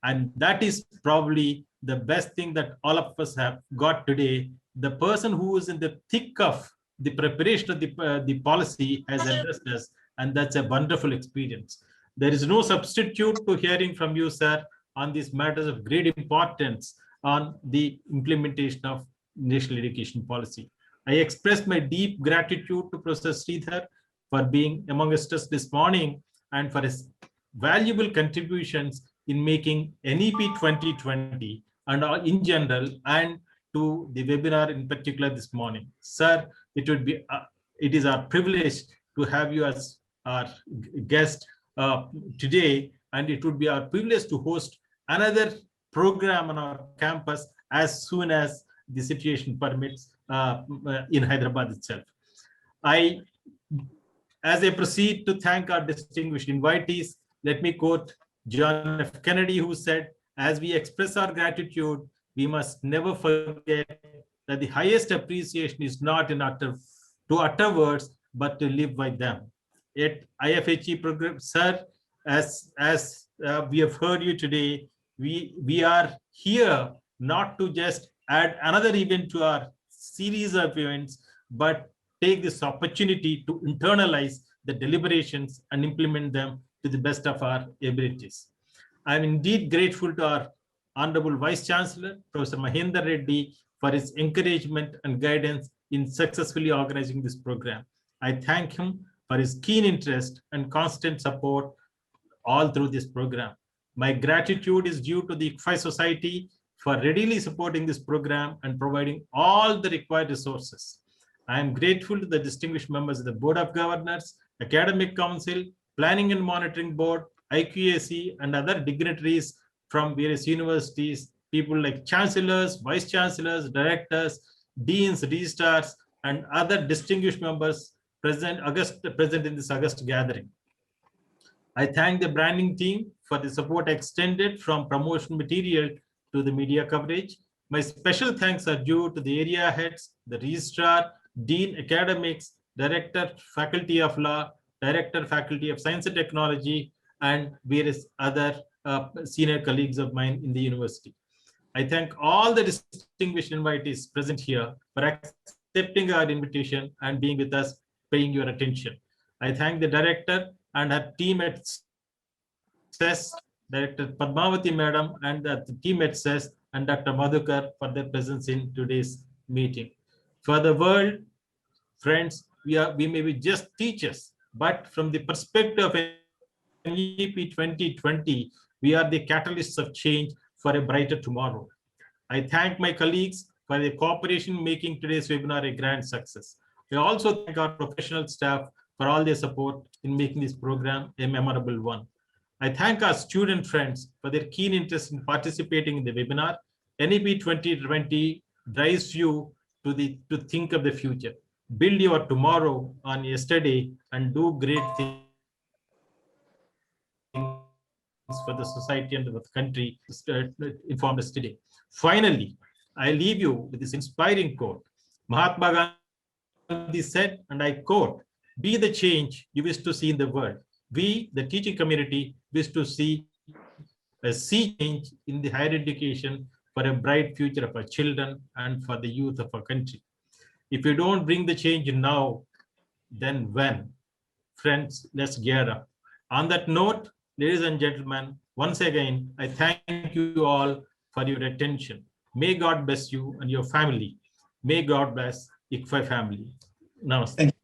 And that is probably the best thing that all of us have got today. The person who is in the thick of the preparation of the policy has addressed us, and that's a wonderful experience. There is no substitute to hearing from you, sir, on these matters of great importance on the implementation of national education policy. I express my deep gratitude to Professor Sridhar for being amongst us this morning and for his valuable contributions in making NEP 2020 and in general, and to the webinar in particular this morning. Sir, it is our privilege to have you as our guest today, and it would be our privilege to host another program on our campus as soon as the situation permits in Hyderabad itself. As I proceed to thank our distinguished invitees, let me quote John F. Kennedy, who said, "As we express our gratitude, we must never forget that the highest appreciation is not to utter words, but to live by them." At IFHE program, sir, as we have heard you today, we are here not to just add another event to our series of events, but take this opportunity to internalize the deliberations and implement them to the best of our abilities. I am indeed grateful to our Honorable Vice Chancellor, Professor Mahendra Reddy, for his encouragement and guidance in successfully organizing this program. I thank him for his keen interest and constant support all through this program. My gratitude is due to the ICFI Society for readily supporting this program and providing all the required resources. I am grateful to the distinguished members of the Board of Governors, Academic Council, Planning and Monitoring Board, IQAC, and other dignitaries from various universities, people like chancellors, vice chancellors, directors, deans, registrars, and other distinguished members present in this August gathering. I thank the branding team for the support extended from promotion material to the media coverage. My special thanks are due to the area heads, the registrar, dean academics, director, faculty of law, director, faculty of science and technology, and various other senior colleagues of mine in the university. I thank all the distinguished invitees present here for accepting our invitation and being with us, paying your attention. I thank the director and her team at CES, Director Padmavati Madam, and the team at CES, and Dr. Madhukar for their presence in today's meeting. For the world, friends, we may be just teachers, but from the perspective of NEP 2020, we are the catalysts of change for a brighter tomorrow. I thank my colleagues for their cooperation making today's webinar a grand success. I also thank our professional staff for all their support in making this program a memorable one. I thank our student friends for their keen interest in participating in the webinar. NEP 2020 drives you to think of the future. Build your tomorrow on yesterday and do great things for the society and the country informed us today. Finally, I leave you with this inspiring quote. Mahatma Gandhi said, and I quote, "Be the change you wish to see in the world. We, the teaching community, wish to see a sea change in the higher education for a bright future of our children and for the youth of our country. If you don't bring the change now, then when? Friends, let's gear up. On that note, ladies and gentlemen, once again, I thank you all for your attention. May God bless you and your family. May God bless ICFI family. Namaste. Thank you.